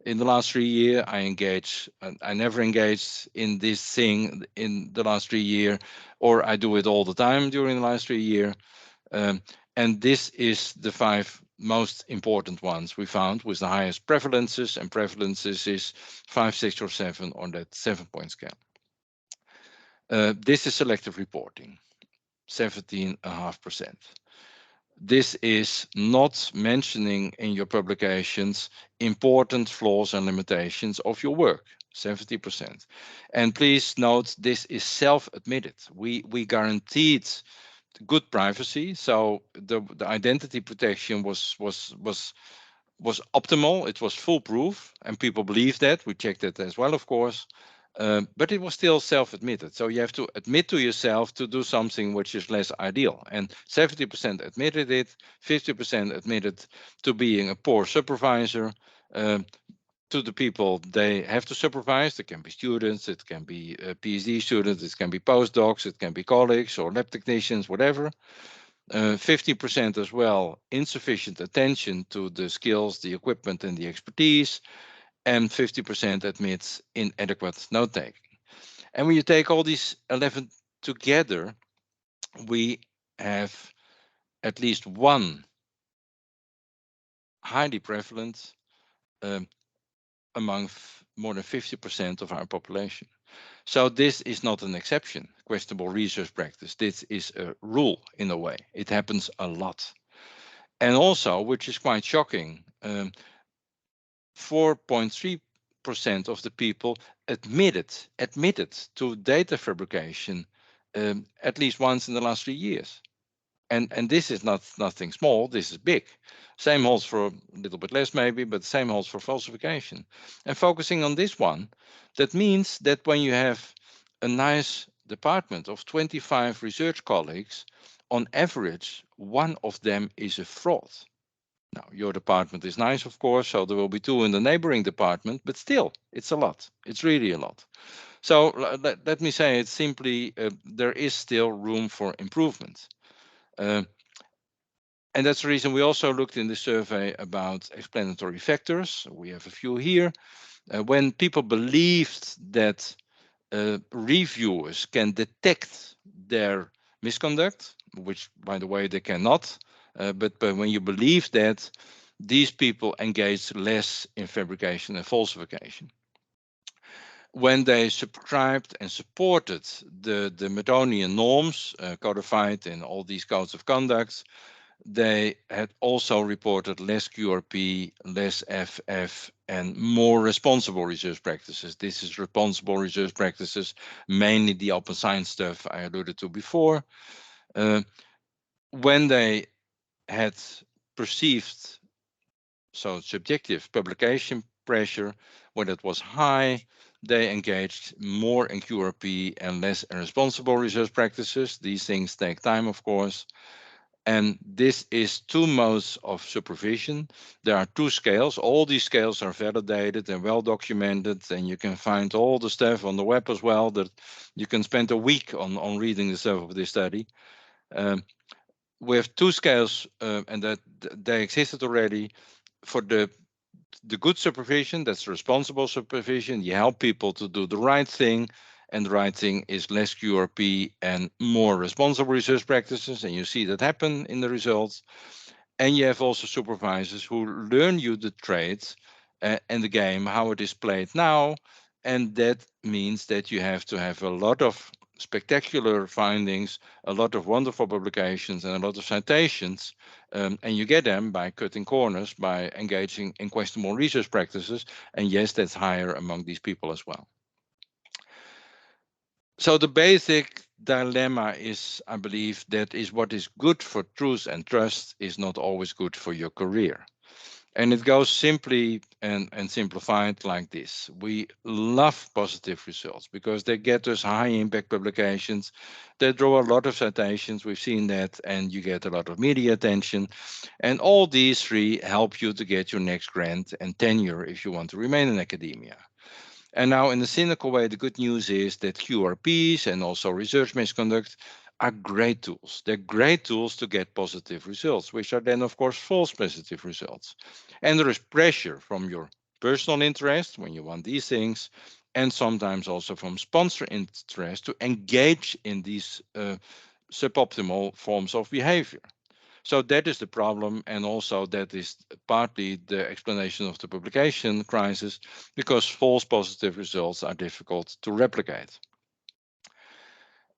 In the last 3 years, I never engaged in this thing in the last 3 years, or I do it all the time during the last 3 years. Um, and this is the 5 most important ones we found with the highest prevalences, and prevalences is 5, 6, or 7 on that 7-point scale. This is selective reporting, 17.5%. This is not mentioning in your publications important flaws and limitations of your work, 70%. And please note, this is self-admitted. We guaranteed good privacy, so the identity protection was optimal. It was foolproof, and people believe that. We checked it as well, of course. But it was still self-admitted. So you have to admit to yourself to do something which is less ideal. And 70% admitted it, 50% admitted to being a poor supervisor. To the people they have to supervise, it can be students, it can be PhD students, it can be postdocs, it can be colleagues or lab technicians, whatever. 50% as well, insufficient attention to the skills, the equipment, and the expertise, and 50% admits inadequate note taking. And when you take all these 11 together, we have at least one highly prevalent um, among more than 50% of our population. So this is not an exception, questionable research practice. This is a rule in a way. It happens a lot. And also, which is quite shocking, 4.3% of the people admitted to data fabrication at least once in the last 3 years. And this is nothing small, this is big. Same holds for a little bit less maybe, but same holds for falsification. And focusing on this one, that means that when you have a nice department of 25 research colleagues, on average, one of them is a fraud. Now, your department is nice, of course, so there will be 2 in the neighboring department, but still, it's a lot. It's really a lot. So let me say it simply, there is still room for improvement. And that's the reason we also looked in the survey about explanatory factors. We have a few here. When people believed that reviewers can detect their misconduct, which, by the way, they cannot, but when you believe that, these people engage less in fabrication and falsification. When they subscribed and supported the Metonian norms codified in all these codes of conduct, they had also reported less QRP, less FF, and more responsible research practices. This is responsible research practices, mainly the open science stuff I alluded to before. When they had perceived, so subjective publication pressure, when it was high, they engaged more in QRP and less in responsible research practices. These things take time, of course. And this is two modes of supervision. There are two scales. All these scales are validated and well documented, and you can find all the stuff on the web as well. That you can spend a week on reading the stuff of this study. Um, we have two scales, and that they existed already for the good supervision. That's responsible supervision. You help people to do the right thing, and the right thing is less QRP and more responsible research practices, and you see that happen in the results. And you have also supervisors who learn you the trades and the game, how it is played now. And that means that you have to have a lot of spectacular findings, a lot of wonderful publications, and a lot of citations. And you get them by cutting corners, by engaging in questionable research practices. And yes, that's higher among these people as well. So the basic dilemma is, I believe, that is what is good for truth and trust is not always good for your career. And it goes simply and simplified like this. We love positive results because they get us high impact publications. They draw a lot of citations. We've seen that, and you get a lot of media attention. And all these three help you to get your next grant and tenure if you want to remain in academia. And now, in a cynical way, the good news is that QRPs and also research misconduct are great tools. They're great tools to get positive results, which are then, of course, false positive results. And there is pressure from your personal interest when you want these things, and sometimes also from sponsor interest to engage in these suboptimal forms of behavior. So that is the problem, and also that is partly the explanation of the publication crisis, because false positive results are difficult to replicate.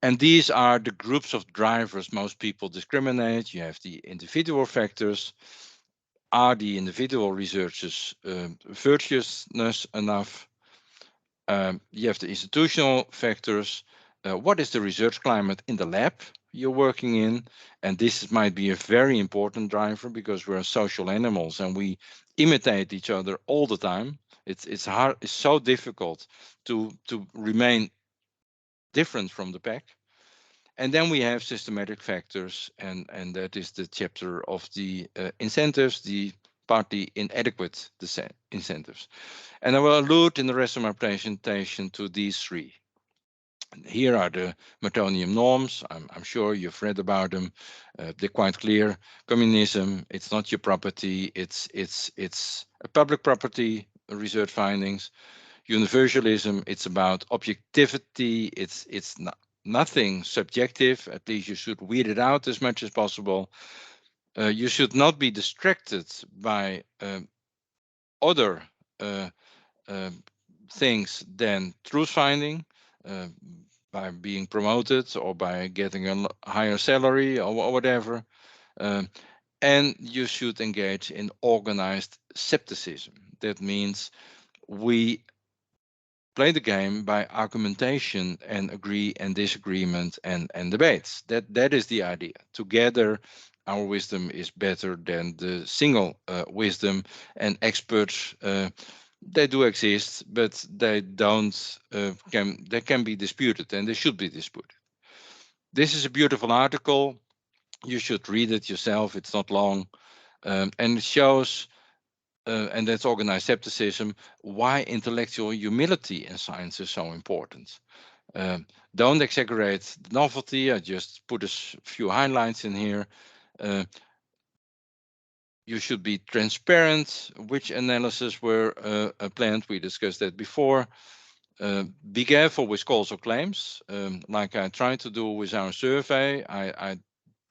And these are the groups of drivers most people discriminate. You have the individual factors. Are the individual researchers virtuousness enough? You have the institutional factors. What is the research climate in the lab you're working in? And this might be a very important driver because we're social animals and we imitate each other all the time. It's hard. It's so difficult to remain different from the pack. And then we have systematic factors, and that is the chapter of the incentives, the partly inadequate incentives. And I will allude in the rest of my presentation to these three. Here are the Metonium norms. I'm sure you've read about them. They're quite clear. Communism, it's not your property. It's a public property, research findings. Universalism, it's about objectivity. It's not, nothing subjective. At least you should weed it out as much as possible. You should not be distracted by other uh, uh, things than truth finding, uh, by being promoted or by getting a higher salary or whatever. Um, and you should engage in organized skepticism. That means we play the game by argumentation and agree and disagreement and debates. That is the idea. Together, our wisdom is better than the single wisdom, and experts they do exist, but they don't they can be disputed and they should be disputed. This is a beautiful article. You should read it yourself. It's not long, and it shows and that's organized skepticism, why intellectual humility in science is so important. Um, don't exaggerate the novelty. I just put a few highlights in here. Uh, You should be transparent which analysis were planned. We discussed that before. Be careful with causal claims, like I tried to do with our survey. I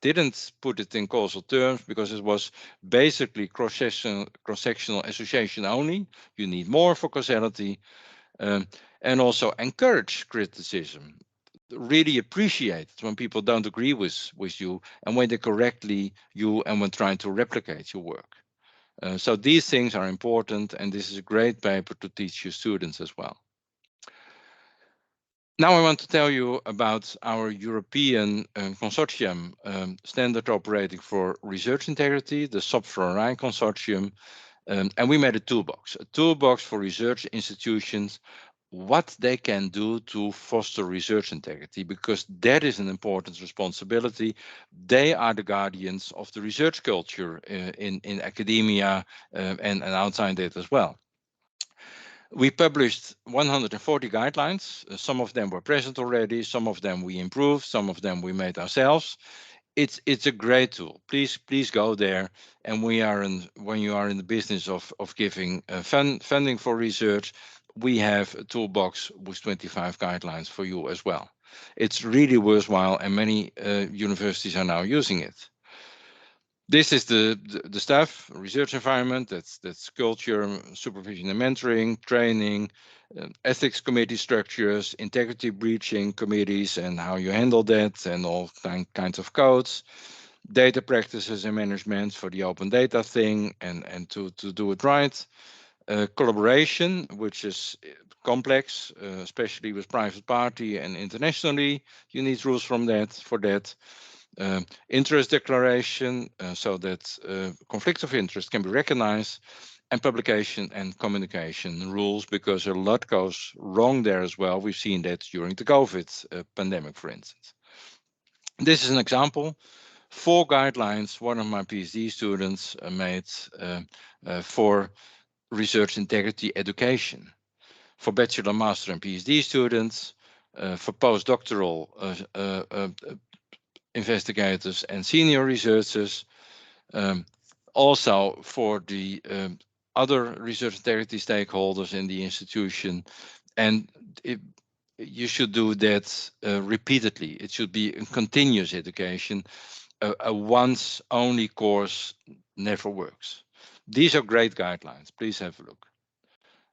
didn't put it in causal terms because it was basically cross-sectional association only. You need more for causality. Um, and also encourage criticism. Really appreciate it when people don't agree with you and when they correctly you and when trying to replicate your work. So these things are important, and this is a great paper to teach your students as well. Now I want to tell you about our European consortium standard operating for research integrity, the SOP4RI consortium, and we made a toolbox for research institutions, what they can do to foster research integrity, because that is an important responsibility. They are the guardians of the research culture in academia and outside it as well. We published 140 guidelines. Some of them were present already, some of them we improved, some of them we made ourselves. It's a great tool. Please go there. And when you are in the business of giving funding for research, we have a toolbox with 25 guidelines for you as well. It's really worthwhile, and many universities are now using it. This is the staff research environment. That's culture, supervision and mentoring, training, ethics committee structures, integrity breaching committees, and how you handle that, and all kinds of codes, data practices and management for the open data thing, and to do it right. Collaboration, which is complex, especially with private party and internationally. You need rules for that. Interest declaration, so that conflicts of interest can be recognized, and publication and communication rules, because a lot goes wrong there as well. We've seen that during the COVID pandemic, for instance. This is an example. 4 guidelines one of my PhD students made for research integrity education, for bachelor, master, and PhD students, for postdoctoral investigators and senior researchers, um, also for the other research integrity stakeholders in the institution. And you should do that repeatedly. It should be a continuous education. A once only course never works. These are great guidelines. Please have a look.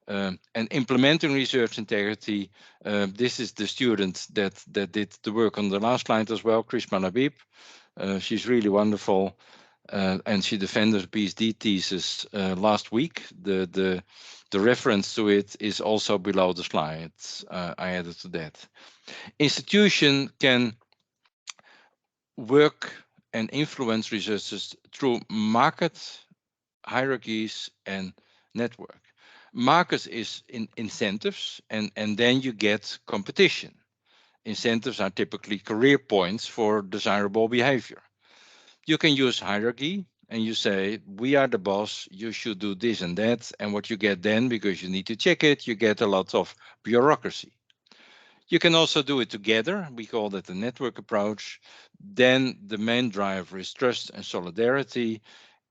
And implementing research integrity, this is the student that did the work on the last slide as well, Krishma Labib. She's really wonderful, and she defended her PhD thesis last week. The reference to it is also below the slides. I added to that. Institution can work and influence researchers through market hierarchies and network. Markets is in incentives, and then you get competition. Incentives are typically career points for desirable behavior. You can use hierarchy, and you say, we are the boss, you should do this and that. And what you get then, because you need to check it, you get a lot of bureaucracy. You can also do it together. We call that the network approach. Then the main driver is trust and solidarity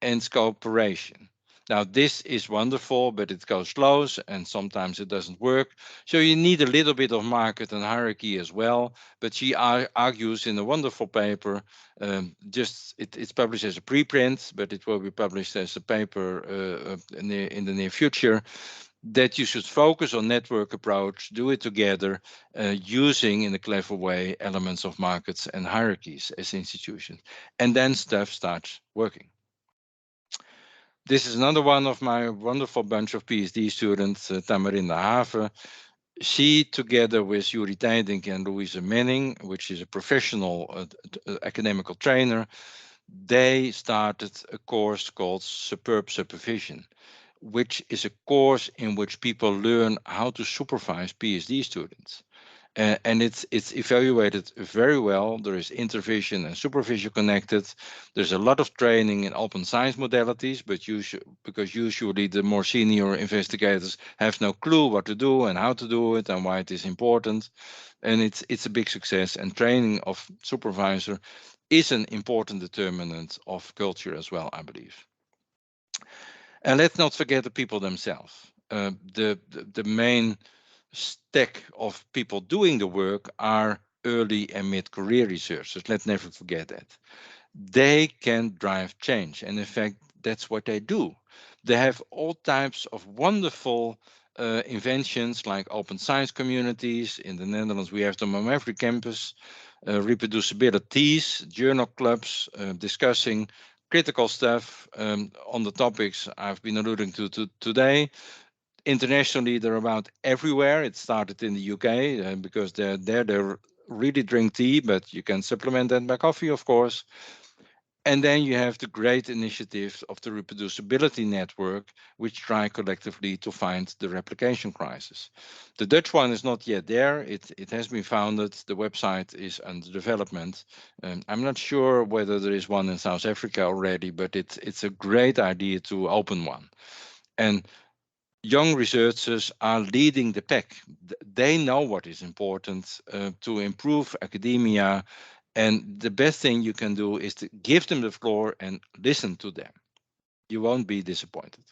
and cooperation. Now, this is wonderful, but it goes slow and sometimes it doesn't work. So you need a little bit of market and hierarchy as well. But she argues in a wonderful paper, it's published as a preprint, but it will be published as a paper in the near future, that you should focus on network approach, do it together, using in a clever way elements of markets and hierarchies as institutions. And then stuff starts working. This is another one of my wonderful bunch of PhD students, Tamarinda Have. She, together with Juri Tijdink and Louise Menning, which is a professional academical trainer, they started a course called Superb Supervision, which is a course in which people learn how to supervise PhD students. And it's evaluated very well. There is intervision and supervision connected. There's a lot of training in open science modalities, but because usually the more senior investigators have no clue what to do and how to do it and why it is important. And it's a big success. And training of supervisor is an important determinant of culture as well, I believe. And let's not forget the people themselves. The main stack of people doing the work are early and mid-career researchers. Let's never forget that. They can drive change, and in fact, that's what they do. They have all types of wonderful inventions like open science communities. In the Netherlands, we have them on every campus. Reproducibilities, journal clubs discussing critical stuff on the topics I've been alluding to today. Internationally, they're about everywhere. It started in the UK because they really drink tea, but you can supplement that by coffee, of course. And then you have the great initiatives of the reproducibility network, which try collectively to find the replication crisis. The Dutch one is not yet there. It has been founded. The website is under development. I'm not sure whether there is one in South Africa already, but it's a great idea to open one. And young researchers are leading the pack. They know what is important to improve academia. And the best thing you can do is to give them the floor and listen to them. You won't be disappointed.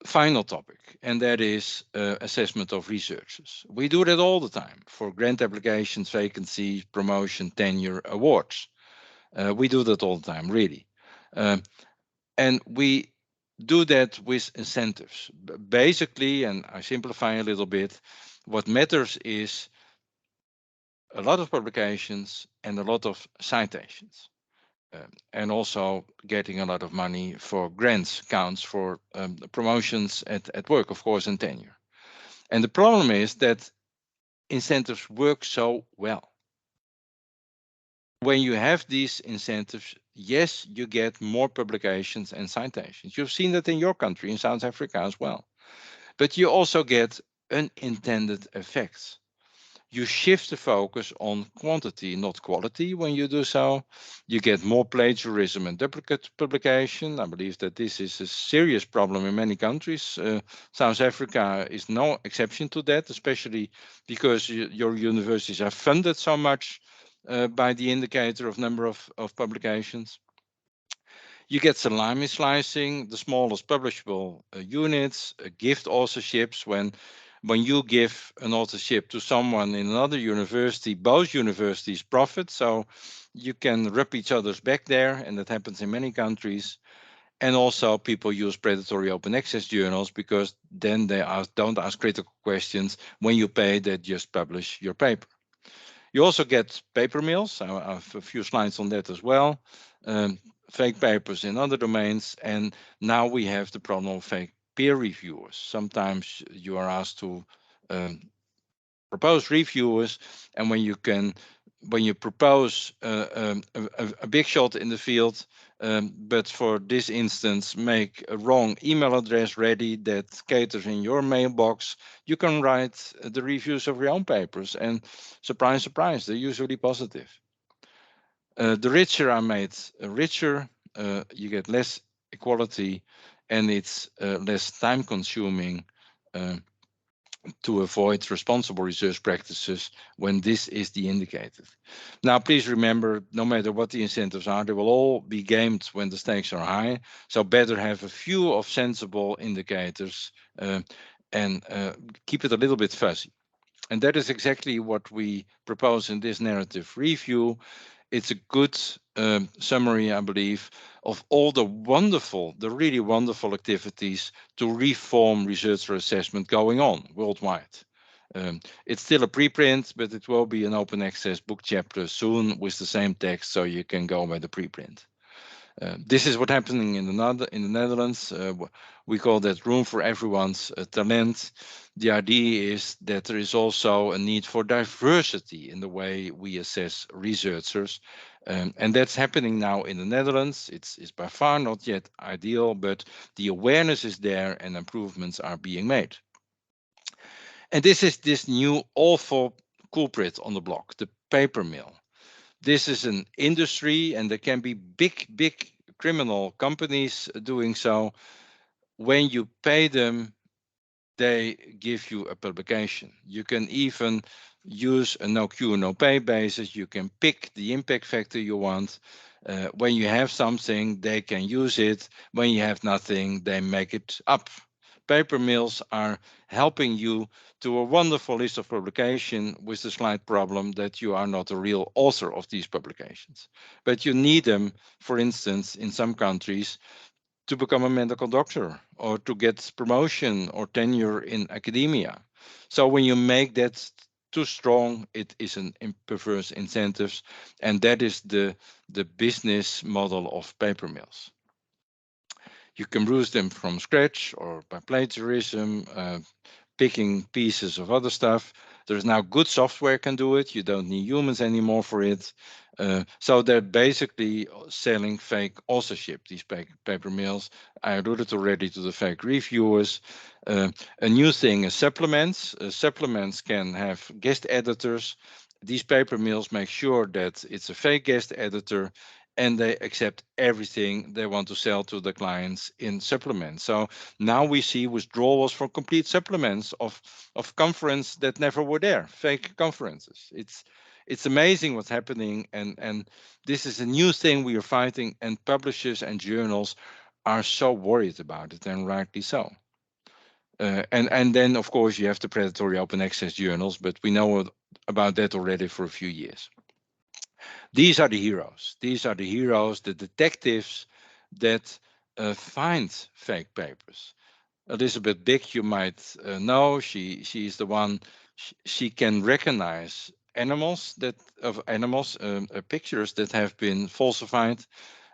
Final topic, and that is assessment of researchers. We do that all the time for grant applications, vacancies, promotion, tenure, awards. We do that all the time, really. Um, and we do that with incentives. Basically, and I simplify a little bit, what matters is a lot of publications and a lot of citations. And also getting a lot of money for grants counts for promotions at work, of course, and tenure. And the problem is that incentives work so well. When you have these incentives, yes, you get more publications and citations. You've seen that in your country, in South Africa as well. But you also get unintended effects. You shift the focus on quantity, not quality, when you do so. You get more plagiarism and duplicate publication. I believe that this is a serious problem in many countries. South Africa is no exception to that, especially because your universities are funded so much by the indicator of number of publications. You get salami slicing, the smallest publishable units, gift authorships. When you give an authorship to someone in another university, both universities profit. So you can rub each other's back there, and that happens in many countries. And also, people use predatory open access journals because then don't ask critical questions. When you pay, they just publish your paper. You also get paper mills. I have a few slides on that as well. Um, Fake papers in other domains. And now we have the problem of fake peer reviewers. Sometimes you are asked to um, propose reviewers, and when you propose a big shot in the field, but for this instance make a wrong email address ready that caters in your mailbox, you can write the reviews of your own papers, and surprise, surprise, they're usually positive. The richer are made richer, you get less equality, and it's less time consuming uh, to avoid responsible research practices when this is the indicator. Now, please remember, no matter what the incentives are, they will all be gamed when the stakes are high. So better have a few of sensible indicators and keep it a little bit fuzzy. And that is exactly what we propose in this narrative review. It's a good summary, I believe, of all the really wonderful activities to reform researcher assessment going on worldwide. It's still a preprint, but it will be an open access book chapter soon with the same text, so you can go by the preprint. This is what's happening in the Netherlands. We call that room for everyone's talent. The idea is that there is also a need for diversity in the way we assess researchers. And that's happening now in the Netherlands. It's by far not yet ideal, but the awareness is there and improvements are being made. And this is this new awful culprit on the block, the paper mill. This is an industry, and there can be big criminal companies doing so. When you pay them, they give you a publication. You can even use a no cure, no pay basis. You can pick the impact factor you want. When you have something, they can use it. When you have nothing, they make it up. Paper mills are helping you to a wonderful list of publication with the slight problem that you are not a real author of these publications. But you need them, for instance, in some countries to become a medical doctor or to get promotion or tenure in academia. So when you make that too strong, it is an perverse incentives, and that is the business model of paper mills. You can bruise them from scratch or by plagiarism, picking pieces of other stuff. There's now good software can do it. You don't need humans anymore for it. So they're basically selling fake authorship, these paper mills. I alluded already to the fake reviewers. Uh, a new thing is supplements. Supplements can have guest editors. These paper mills make sure that it's a fake guest editor and they accept everything they want to sell to the clients in supplements. So now we see withdrawals from complete supplements of conference that never were there, fake conferences. It's amazing what's happening, and this is a new thing we are fighting, and publishers and journals are so worried about it, and rightly so. And then of course you have the predatory open access journals, but we know about that already for a few years. These are the heroes. These are the heroes, the detectives that find fake papers. Elizabeth Dick, you might know, she is the one. She can recognize animals, pictures that have been falsified,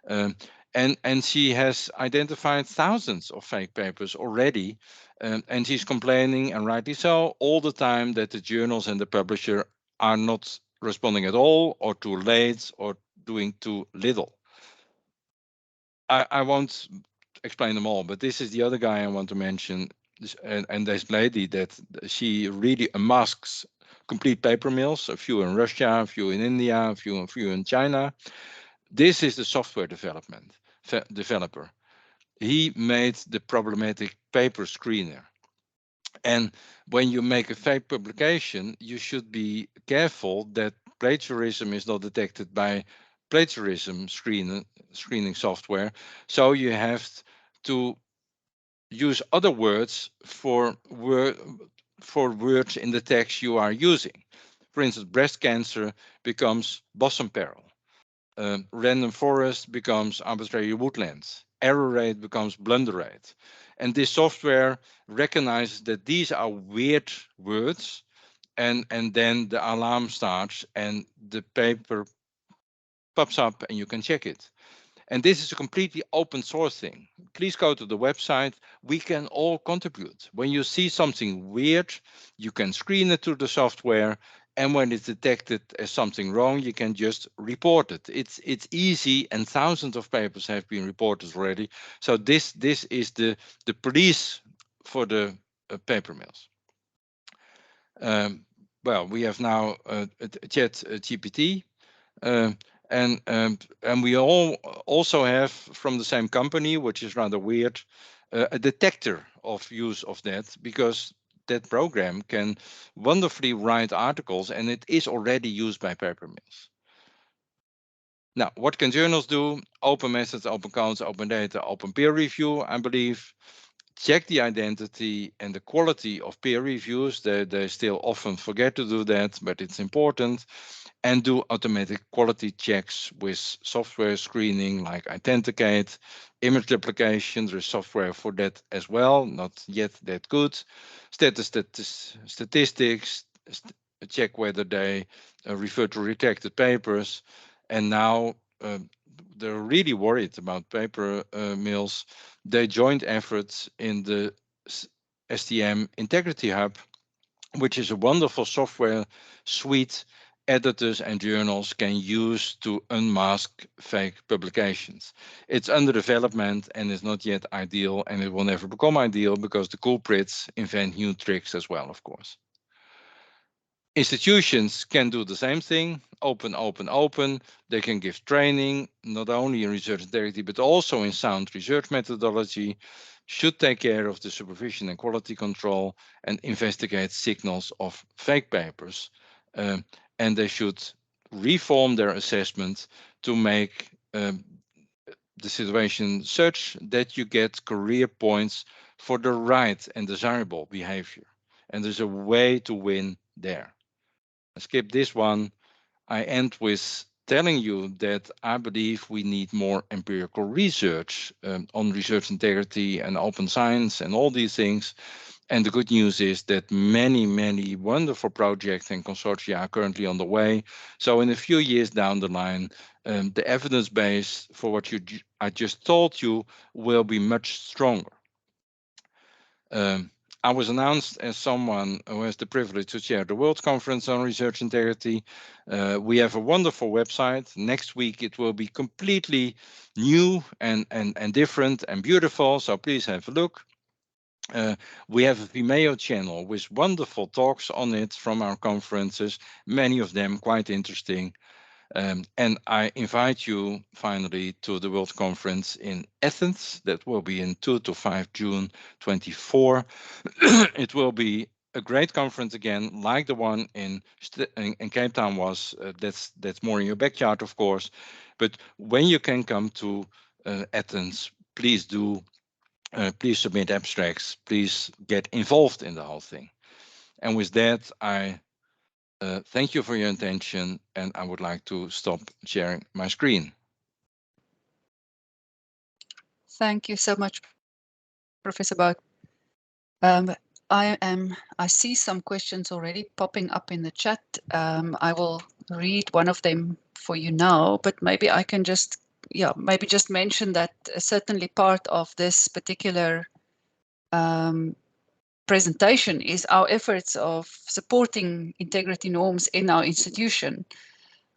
um, and she has identified thousands of fake papers already, and she's complaining, and rightly so, all the time that the journals and the publisher are not responding at all, or too late, or doing too little. I won't explain them all, but this is the other guy I want to mention, and this lady that she really unmasks complete paper mills, a few in Russia, a few in India, a few in China. This is the software developer. He made the problematic paper screener. And when you make a fake publication, you should be careful that plagiarism is not detected by plagiarism screening software. So you have to use other words for words in the text you are using. For instance, breast cancer becomes bosom peril. Random forest becomes arbitrary woodlands. Error rate becomes blunder rate. And this software recognizes that these are weird words, and then the alarm starts and the paper pops up and you can check it. And this is a completely open source thing. Please go to the website. We can all contribute. When you see something weird, you can screen it to the software. And when it's detected as something wrong, you can just report it. It's easy, and thousands of papers have been reported already. So this is the police for the paper mills. Um, well, we have now Chat GPT. Um, and we all also have from the same company, which is rather weird, a detector of use of that, because that program can wonderfully write articles and it is already used by paper mills. Now, what can journals do? Open methods, open codes, open data, open peer review, I believe. Check the identity and the quality of peer reviews. They still often forget to do that, but it's important. And do automatic quality checks with software screening like Authenticate, image replication. There's software for that as well, not yet that good. Statistics, check whether they refer to rejected papers. And now they're really worried about paper mills. They joined efforts in the STM Integrity Hub, which is a wonderful software suite editors and journals can use to unmask fake publications. It's under development and is not yet ideal, and it will never become ideal because the culprits invent new tricks as well, of course. Institutions can do the same thing, open, open, open. They can give training, not only in research integrity, but also in sound research methodology, should take care of the supervision and quality control, and investigate signals of fake papers. And they should reform their assessment to make um, the situation such that you get career points for the right and desirable behavior. And there's a way to win there. I skip this one. I end with telling you that I believe we need more empirical research on research integrity and open science and all these things. And the good news is that many, many wonderful projects and consortia are currently on the way. So in a few years down the line, the evidence base for what I just told you will be much stronger. Um, I was announced as someone who has the privilege to chair the World Conference on Research Integrity. We have a wonderful website. Next week it will be completely new and different and beautiful. So please have a look. We have a Vimeo channel with wonderful talks on it from our conferences, many of them quite interesting. And I invite you finally to the World Conference in Athens. That will be in 2 to 5 June 24. It will be a great conference again, like the one in Cape Town was. That's more in your backyard, of course. But when you can come to Athens, please do. Please submit abstracts. Please get involved in the whole thing. And with that, I thank you for your attention, and I would like to stop sharing my screen. Thank you so much, Professor Bout. I see some questions already popping up in the chat. I will read one of them for you now, but maybe I can just mention that certainly part of this particular presentation is our efforts of supporting integrity norms in our institution.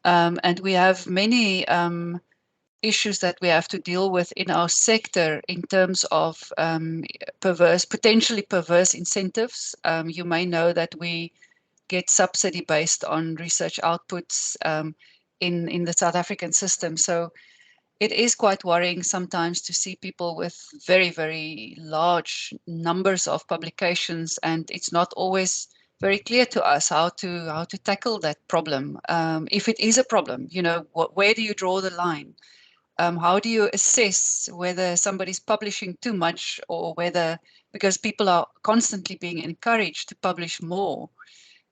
And we have many issues that we have to deal with in our sector in terms of potentially perverse incentives. You may know that we get subsidy based on research outputs in the South African system. So it is quite worrying sometimes to see people with very, very large numbers of publications, and it's not always very clear to us how to tackle that problem. If it is a problem, where do you draw the line? How do you assess whether somebody's publishing too much or whether, because people are constantly being encouraged to publish more.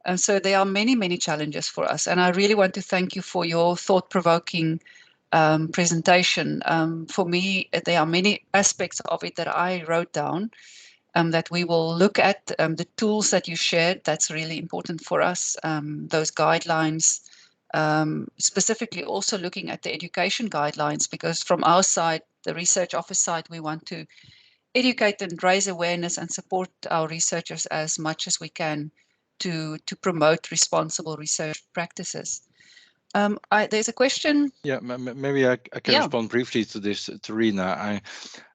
And so there are many, many challenges for us. And I really want to thank you for your thought-provoking presentation. For me, there are many aspects of it that I wrote down that we will look at. The tools that you shared, that's really important for us. Those guidelines, specifically also looking at the education guidelines, because from our side, the research office side, we want to educate and raise awareness and support our researchers as much as we can to promote responsible research practices. There's a question. Yeah, maybe I can respond briefly to this, Tarina.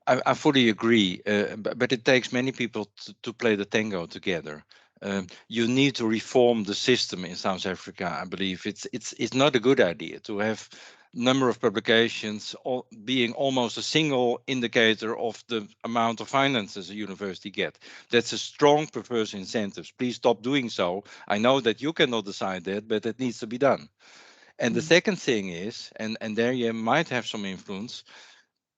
I fully agree, but it takes many people to play the tango together. You need to reform the system in South Africa. I believe it's not a good idea to have number of publications being almost a single indicator of the amount of finances a university get. That's a strong perverse incentive. Please stop doing so. I know that you cannot decide that, but it needs to be done. And the second thing is, and there you might have some influence,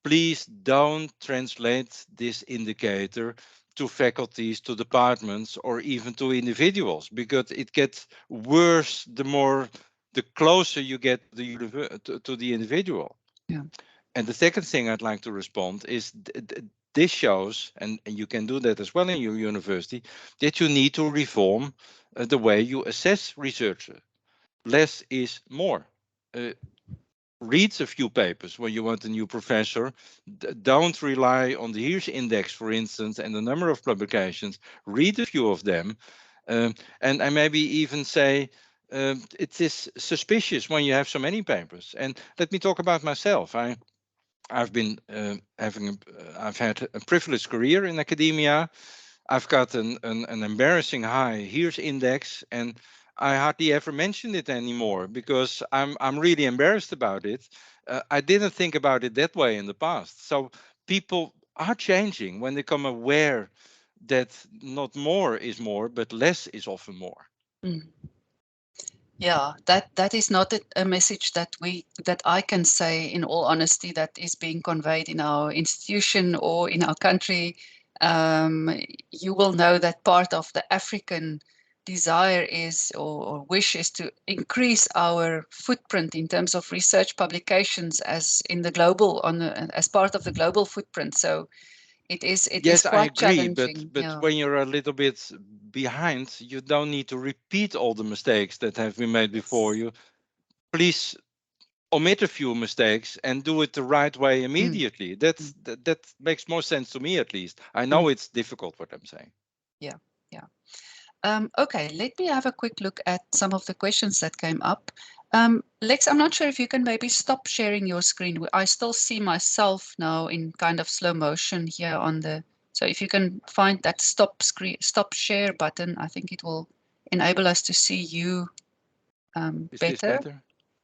please don't translate this indicator to faculties, to departments, or even to individuals, because it gets worse the closer you get to the individual. Yeah. And the second thing I'd like to respond is this shows, and you can do that as well in your university, that you need to reform the way you assess researchers. Less is more. Reads a few papers when you want a new professor. Don't rely on the Hirsch index, for instance, and the number of publications. Read a few of them. And I maybe even say it is suspicious when you have so many papers. And let me talk about myself. I've been I've had a privileged career in academia. I've got an embarrassing high Hirsch index, and I hardly ever mention it anymore because I'm really embarrassed about it. I didn't think about it that way in the past. So people are changing when they become aware that not more is more, but less is often more. Mm. Yeah, that is not a message that I can say in all honesty that is being conveyed in our institution or in our country. You will know that part of the African desire is or wish is to increase our footprint in terms of research publications as in the global as part of the global footprint. So it is Yes, I quite agree, challenging. but Yeah. when you're a little bit behind, you don't need to repeat all the mistakes that have been made before Yes. you. Please omit a few mistakes and do it the right way Mm, immediately. mm, That makes more sense to me, at least. I mm. know it's difficult what I'm saying. Yeah. Yeah. Okay, let me have a quick look at some of the questions that came up. Lex, I'm not sure if you can maybe stop sharing your screen. I still see myself now in kind of slow motion here on the. So if you can find that stop share button, I think it will enable us to see you Is this better. better?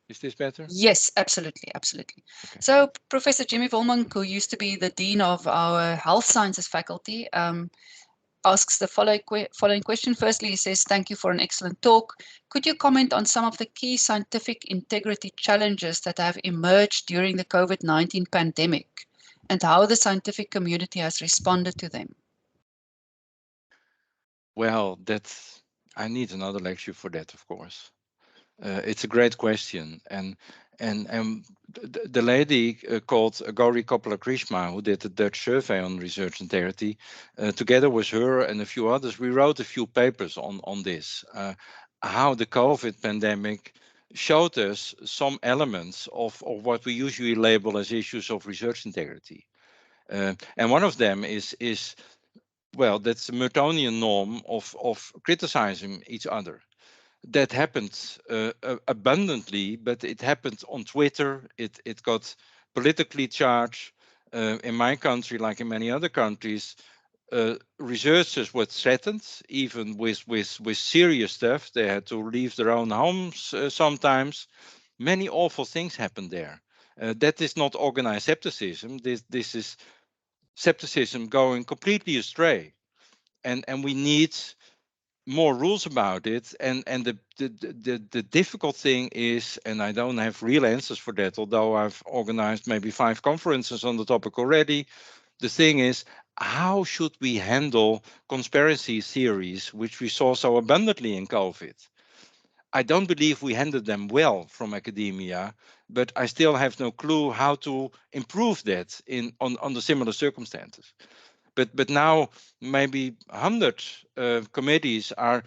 Is this better? Yes, absolutely, absolutely. Okay. So Professor Jimmy Volmonk, who used to be the dean of our health sciences faculty, asks the following question. Firstly, he says, thank you for an excellent talk. Could you comment on some of the key scientific integrity challenges that have emerged during the COVID-19 pandemic and how the scientific community has responded to them? Well, I need another lecture for that, of course. It's a great question, and the lady called Gauri Koppler Krishma, who did the Dutch survey on research integrity, together with her and a few others, we wrote a few papers on this. How the COVID pandemic showed us some elements of what we usually label as issues of research integrity. And one of them is well, that's the Mertonian norm of criticizing each other. That happened abundantly, but it happened on Twitter. It got politically charged. In my country, like in many other countries, researchers were threatened, even with serious stuff. They had to leave their own homes sometimes. Many awful things happened there. That is not organized skepticism. This is skepticism going completely astray, and we need more rules about it. And the difficult thing is, and I don't have real answers for that, although I've organized maybe 5 conferences on the topic already. The thing is, how should we handle conspiracy theories which we saw so abundantly in COVID? I don't believe we handled them well from academia, but I still have no clue how to improve that on the similar circumstances. But now maybe 100 committees are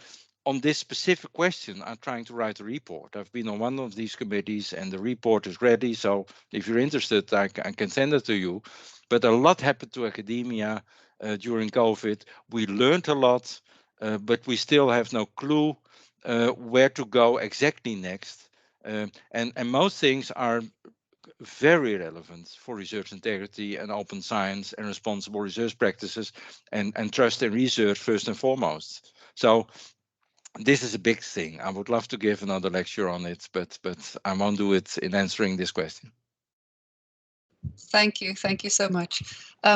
on this specific question are trying to write a report. I've been on one of these committees and the report is ready. So if you're interested, I can send it to you. But a lot happened to academia during COVID. We learned a lot, but we still have no clue where to go exactly next. And most things are very relevant for research integrity and open science and responsible research practices and trust in research first and foremost. So this is a big thing. I would love to give another lecture on it, but I won't do it in answering this question. Thank you so much.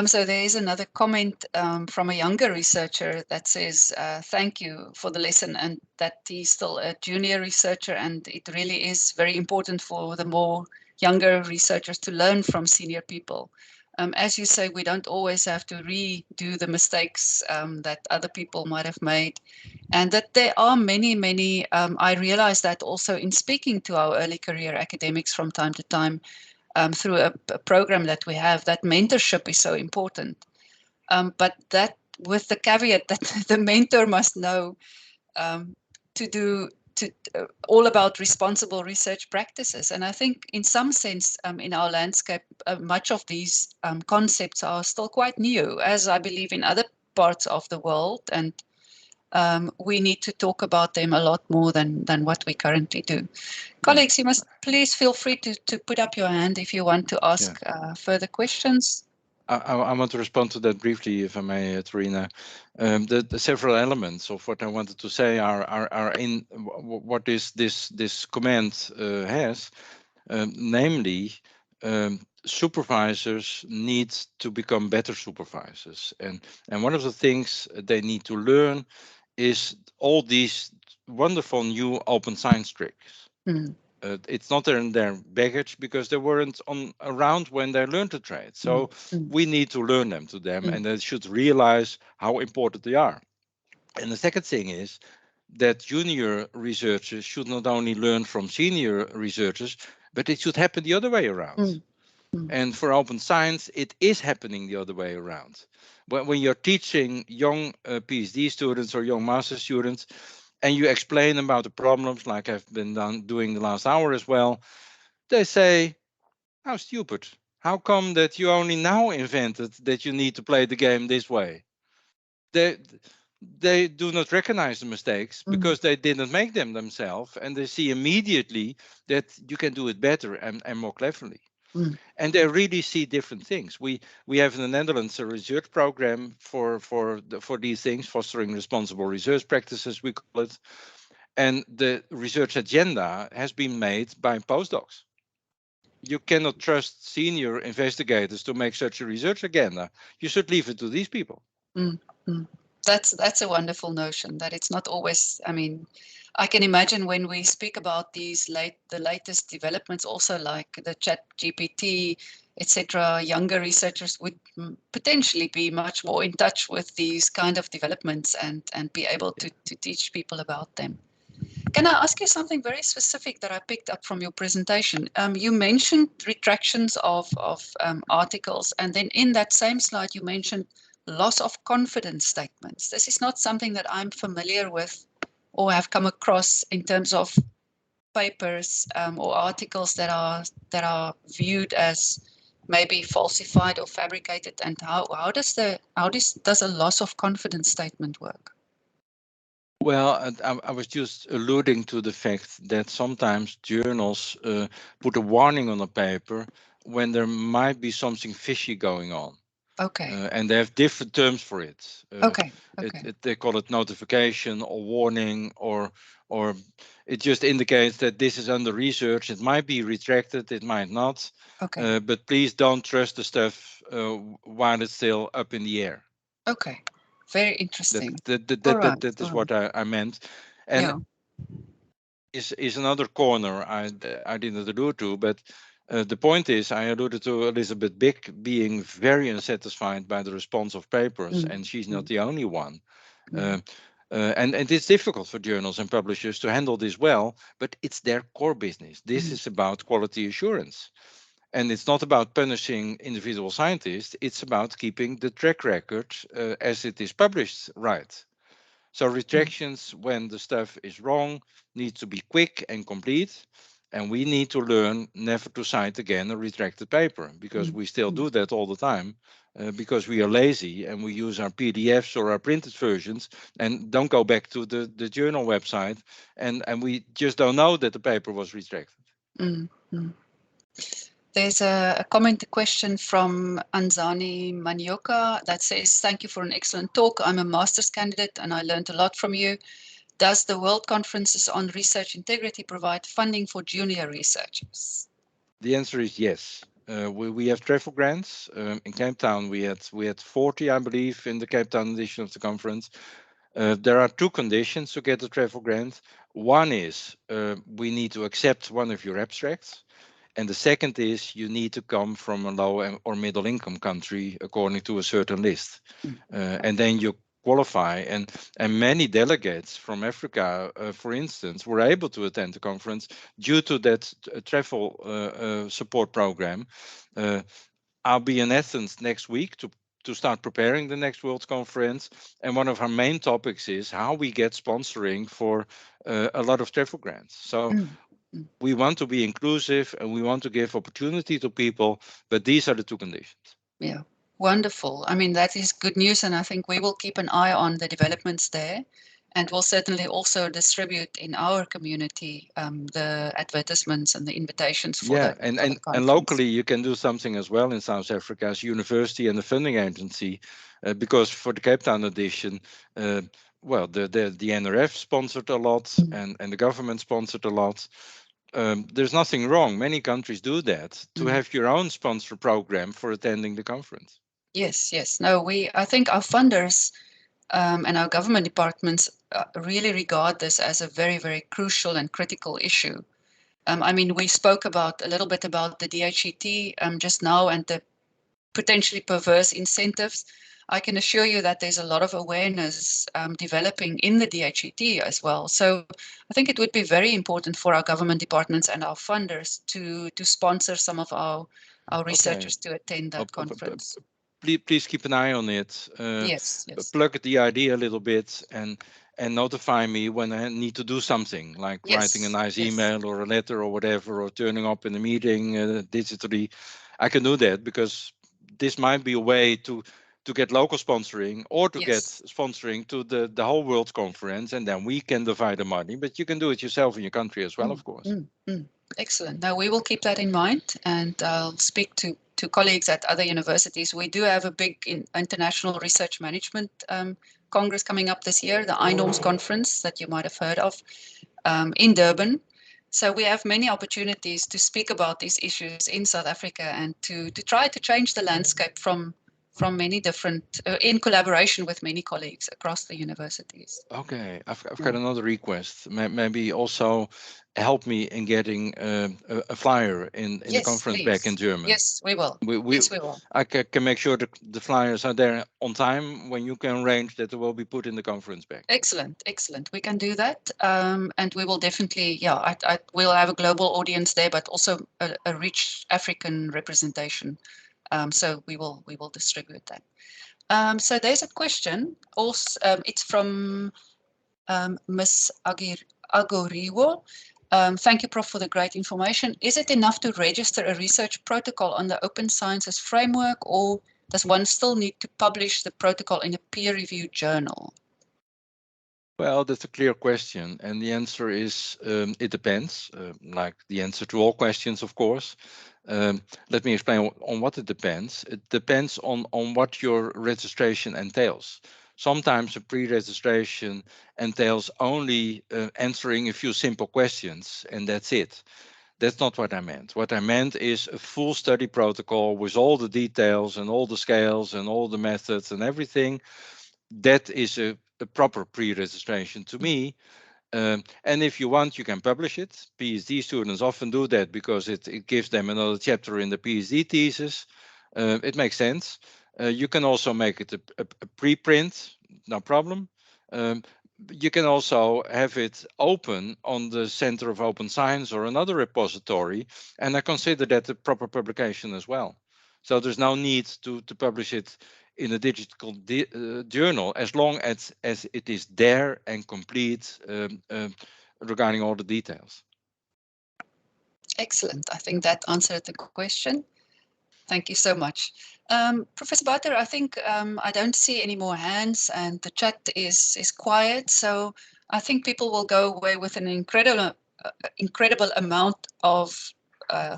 So there is another comment from a younger researcher that says, thank you for the lesson and that he's still a junior researcher and it really is very important for the more younger researchers to learn from senior people. As you say, we don't always have to redo the mistakes that other people might have made and that there are many, I realize that also in speaking to our early career academics from time to time, through a program that we have, that mentorship is so important. But that with the caveat that the mentor must know um, to do to all about responsible research practices. And I think in some sense in our landscape, much of these concepts are still quite new, as I believe in other parts of the world. And we need to talk about them a lot more than what we currently do. Yeah, Colleagues, you must please feel free to put up your hand if you want to yeah. ask further questions. I want to respond to that briefly, if I may, Tarina. The several elements of what I wanted to say are in what this comment has. Namely, supervisors need to become better supervisors, and one of the things they need to learn is all these wonderful new open science tricks. Mm, It's not in their baggage because they weren't on around when they learned the trade. mm, So mm, we need to learn them to them, mm, and they should realize how important they are. And the second thing is that junior researchers should not only learn from senior researchers, but it should happen the other way around. mm, mm, And for open science, it is happening the other way around. When you're teaching young PhD students or young master students, and you explain about the problems, like I've been doing the last hour as well, they say, "How stupid! How come that you only now invented that you need to play the game this way?" They they do not recognize the mistakes mm, because they didn't make them themselves, and they see immediately that you can do it better and more cleverly. mm, And they really see different things. We have in the Netherlands a research program for these things, fostering responsible research practices, we call it. And the research agenda has been made by postdocs. You cannot trust senior investigators to make such a research agenda. You should leave it to these people. mm, mm. That's a wonderful notion that it's not always, I mean, I can imagine when we speak about the latest developments also like the chat GPT, etc., younger researchers would potentially be much more in touch with these kind of developments and be able to teach people about them. Can I ask you something very specific that I picked up from your presentation? You mentioned retractions of articles, and then in that same slide, you mentioned loss of confidence statements. This is not something that I'm familiar with or have come across in terms of papers or articles that are viewed as maybe falsified or fabricated. And how does a loss of confidence statement work? Well, I was just alluding to the fact that sometimes journals put a warning on a paper when there might be something fishy going on. Okay, And they have different terms for it. okay, okay, They call it notification or warning, or it just indicates that this is under research. It might be retracted, it might not, okay, but please don't trust the stuff while it's still up in the air. okay. Very That interesting. that that All that, right, that, that all is right. what I meant, and Yeah. is another corner I didn't allude to, but the point is I alluded to Elizabeth Bick being very unsatisfied by the response of papers, Mm, and she's not mm, the only one. mm, Uh, and it's difficult for journals and publishers to handle this well, but it's their core business. This mm, is about quality assurance. And it's not about punishing individual scientists, it's about keeping the track record as it is published right. So mm, retractions when the stuff is wrong need to be quick and complete. And we need to learn never to cite again a retracted paper because mm, we still mm, do that all the time because we are lazy and we use our PDFs or our printed versions and don't go back to the journal website and we just don't know that the paper was retracted. mm, mm. There's a comment, a question from Anzani Manioka that says, "Thank you for an excellent talk. I'm a master's candidate and I learned a lot from you. Does the World Conferences on Research Integrity provide funding for junior researchers?" The answer is yes. We have travel grants. In Cape Town, we had 40, I believe, in the Cape Town edition of the conference. There are two conditions to get a travel grant. One is we need to accept one of your abstracts. And the second is you need to come from a low or middle income country according to a certain list. Mm, And then you qualify. And many delegates from Africa, for instance, were able to attend the conference due to that travel support program. Uh, I'll be in Athens next week to start preparing the next World Conference. And one of our main topics is how we get sponsoring for a lot of travel grants. So mm, mm. we want to be inclusive and we want to give opportunity to people, but these are the two conditions. Yeah, wonderful. I mean, that is good news, and I think we will keep an eye on the developments there, and we'll certainly also distribute in our community the advertisements and the invitations for Yeah, the and, for the and, and conference. locally you can do something as well in South Africa as university and the funding agency, because for the Cape Town edition, uh, well, the NRF sponsored a lot Mm, and the government sponsored a lot. There's nothing wrong. Many countries do that to mm. have your own sponsor program for attending the conference. Yes, yes. No, I think our funders and our government departments really regard this as a very, very crucial and critical issue. I mean, we spoke about a little bit about the DHET just now and the potentially perverse incentives. I can assure you that there's a lot of awareness developing in the DHET as well. So I think it would be very important for our government departments and our funders to sponsor some of our researchers to attend that conference. Please keep an eye on it. Yes, yes. Plug the idea a little bit and notify me when I need to do something, like writing a nice email or a letter or whatever, or turning up in a meeting digitally. I can do that because this might be a way to get local sponsoring or to get sponsoring to the whole world conference, and then we can divide the money. But you can do it yourself in your country as well, of course. Excellent. Now we will keep that in mind, and I'll speak to colleagues at other universities. We do have a big international research management congress coming up this year, the INORMS conference that you might have heard of, in Durban. So we have many opportunities to speak about these issues in South Africa and to try to change the landscape from many different, in collaboration with many colleagues across the universities. Okay, I've got another request. Maybe also help me in getting a flyer in the conference back in German. Yes, we will. Yes, we will. I can make sure that the flyers are there on time when you can arrange that they will be put in the conference back. Excellent, excellent. We can do that, and we will definitely. Yeah, I will have a global audience there, but also a rich African representation. So we will distribute that. So there's a question. Also, it's from Ms. Agoriwo. Thank you, Prof, for the great information. Is it enough to register a research protocol on the Open Sciences framework, or does one still need to publish the protocol in a peer-reviewed journal? Well, that's a clear question, and the answer is it depends, like the answer to all questions, of course. Let me explain on what it depends. It depends on what your registration entails. Sometimes a pre-registration entails only answering a few simple questions, and that's it. That's not what I meant. What I meant is a full study protocol with all the details and all the scales and all the methods and everything. That is a proper pre-registration to me. And if you want, you can publish it. PhD students often do that because it gives them another chapter in the PhD thesis. It makes sense. You can also make it a preprint, no problem. You can also have it open on the Center of Open Science or another repository, and I consider that a proper publication as well. So there's no need to publish it in a digital journal as long as it is there and complete regarding all the details. Excellent. I think that answered the question. Thank you so much. Professor Bouter, I think I don't see any more hands and the chat is quiet. So I think people will go away with an incredible amount of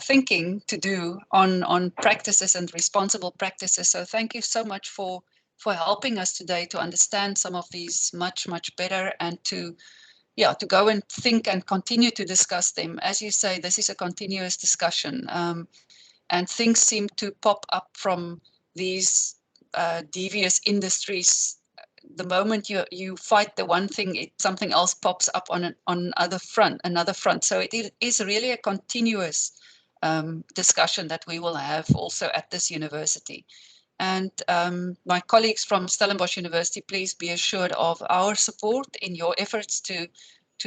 thinking to do on practices and responsible practices. So thank you so much for helping us today to understand some of these much better and to go and think and continue to discuss them. As you say, this is a continuous discussion, and things seem to pop up from these devious industries. The moment you fight the one thing, something else pops up on another front. So it is really a continuous discussion that we will have also at this university. And my colleagues from Stellenbosch University, please be assured of our support in your efforts to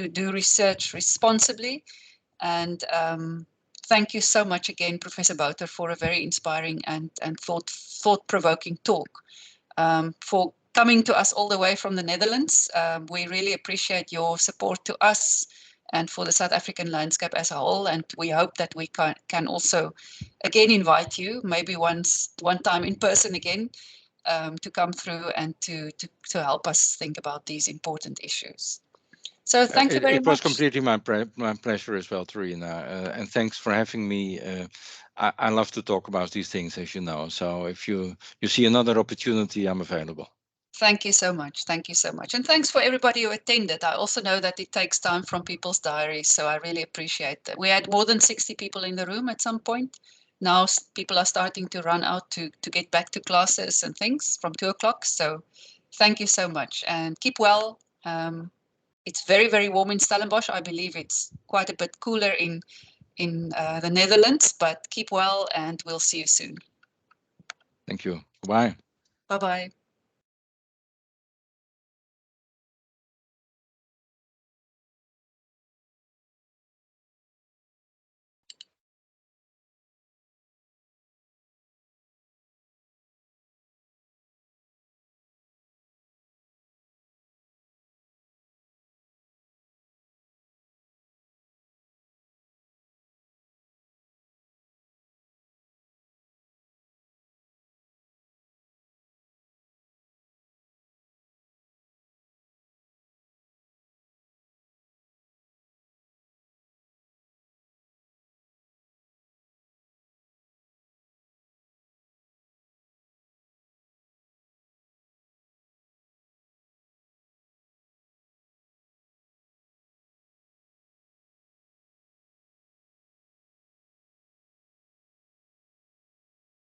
do research responsibly. And thank you so much again, Professor Bouter, for a very inspiring and thought-provoking talk. For coming to us all the way from the Netherlands, we really appreciate your support to us and for the South African landscape as a whole. And we hope that we can also again invite you, maybe one time in person again, to come through and to help us think about these important issues. So thank you very much. It was completely my pleasure as well, Terina, and thanks for having me. I love to talk about these things, as you know. So if you see another opportunity, I'm available. Thank you so much. Thank you so much. And thanks for everybody who attended. I also know that it takes time from people's diaries, so I really appreciate that. We had more than 60 people in the room at some point. Now people are starting to run out to get back to classes and things from 2 o'clock. So Thank you so much, and keep well. It's very, very warm in Stellenbosch. I believe it's quite a bit cooler in the Netherlands, but keep well, and we'll see you soon. Thank you. Goodbye. Bye-bye.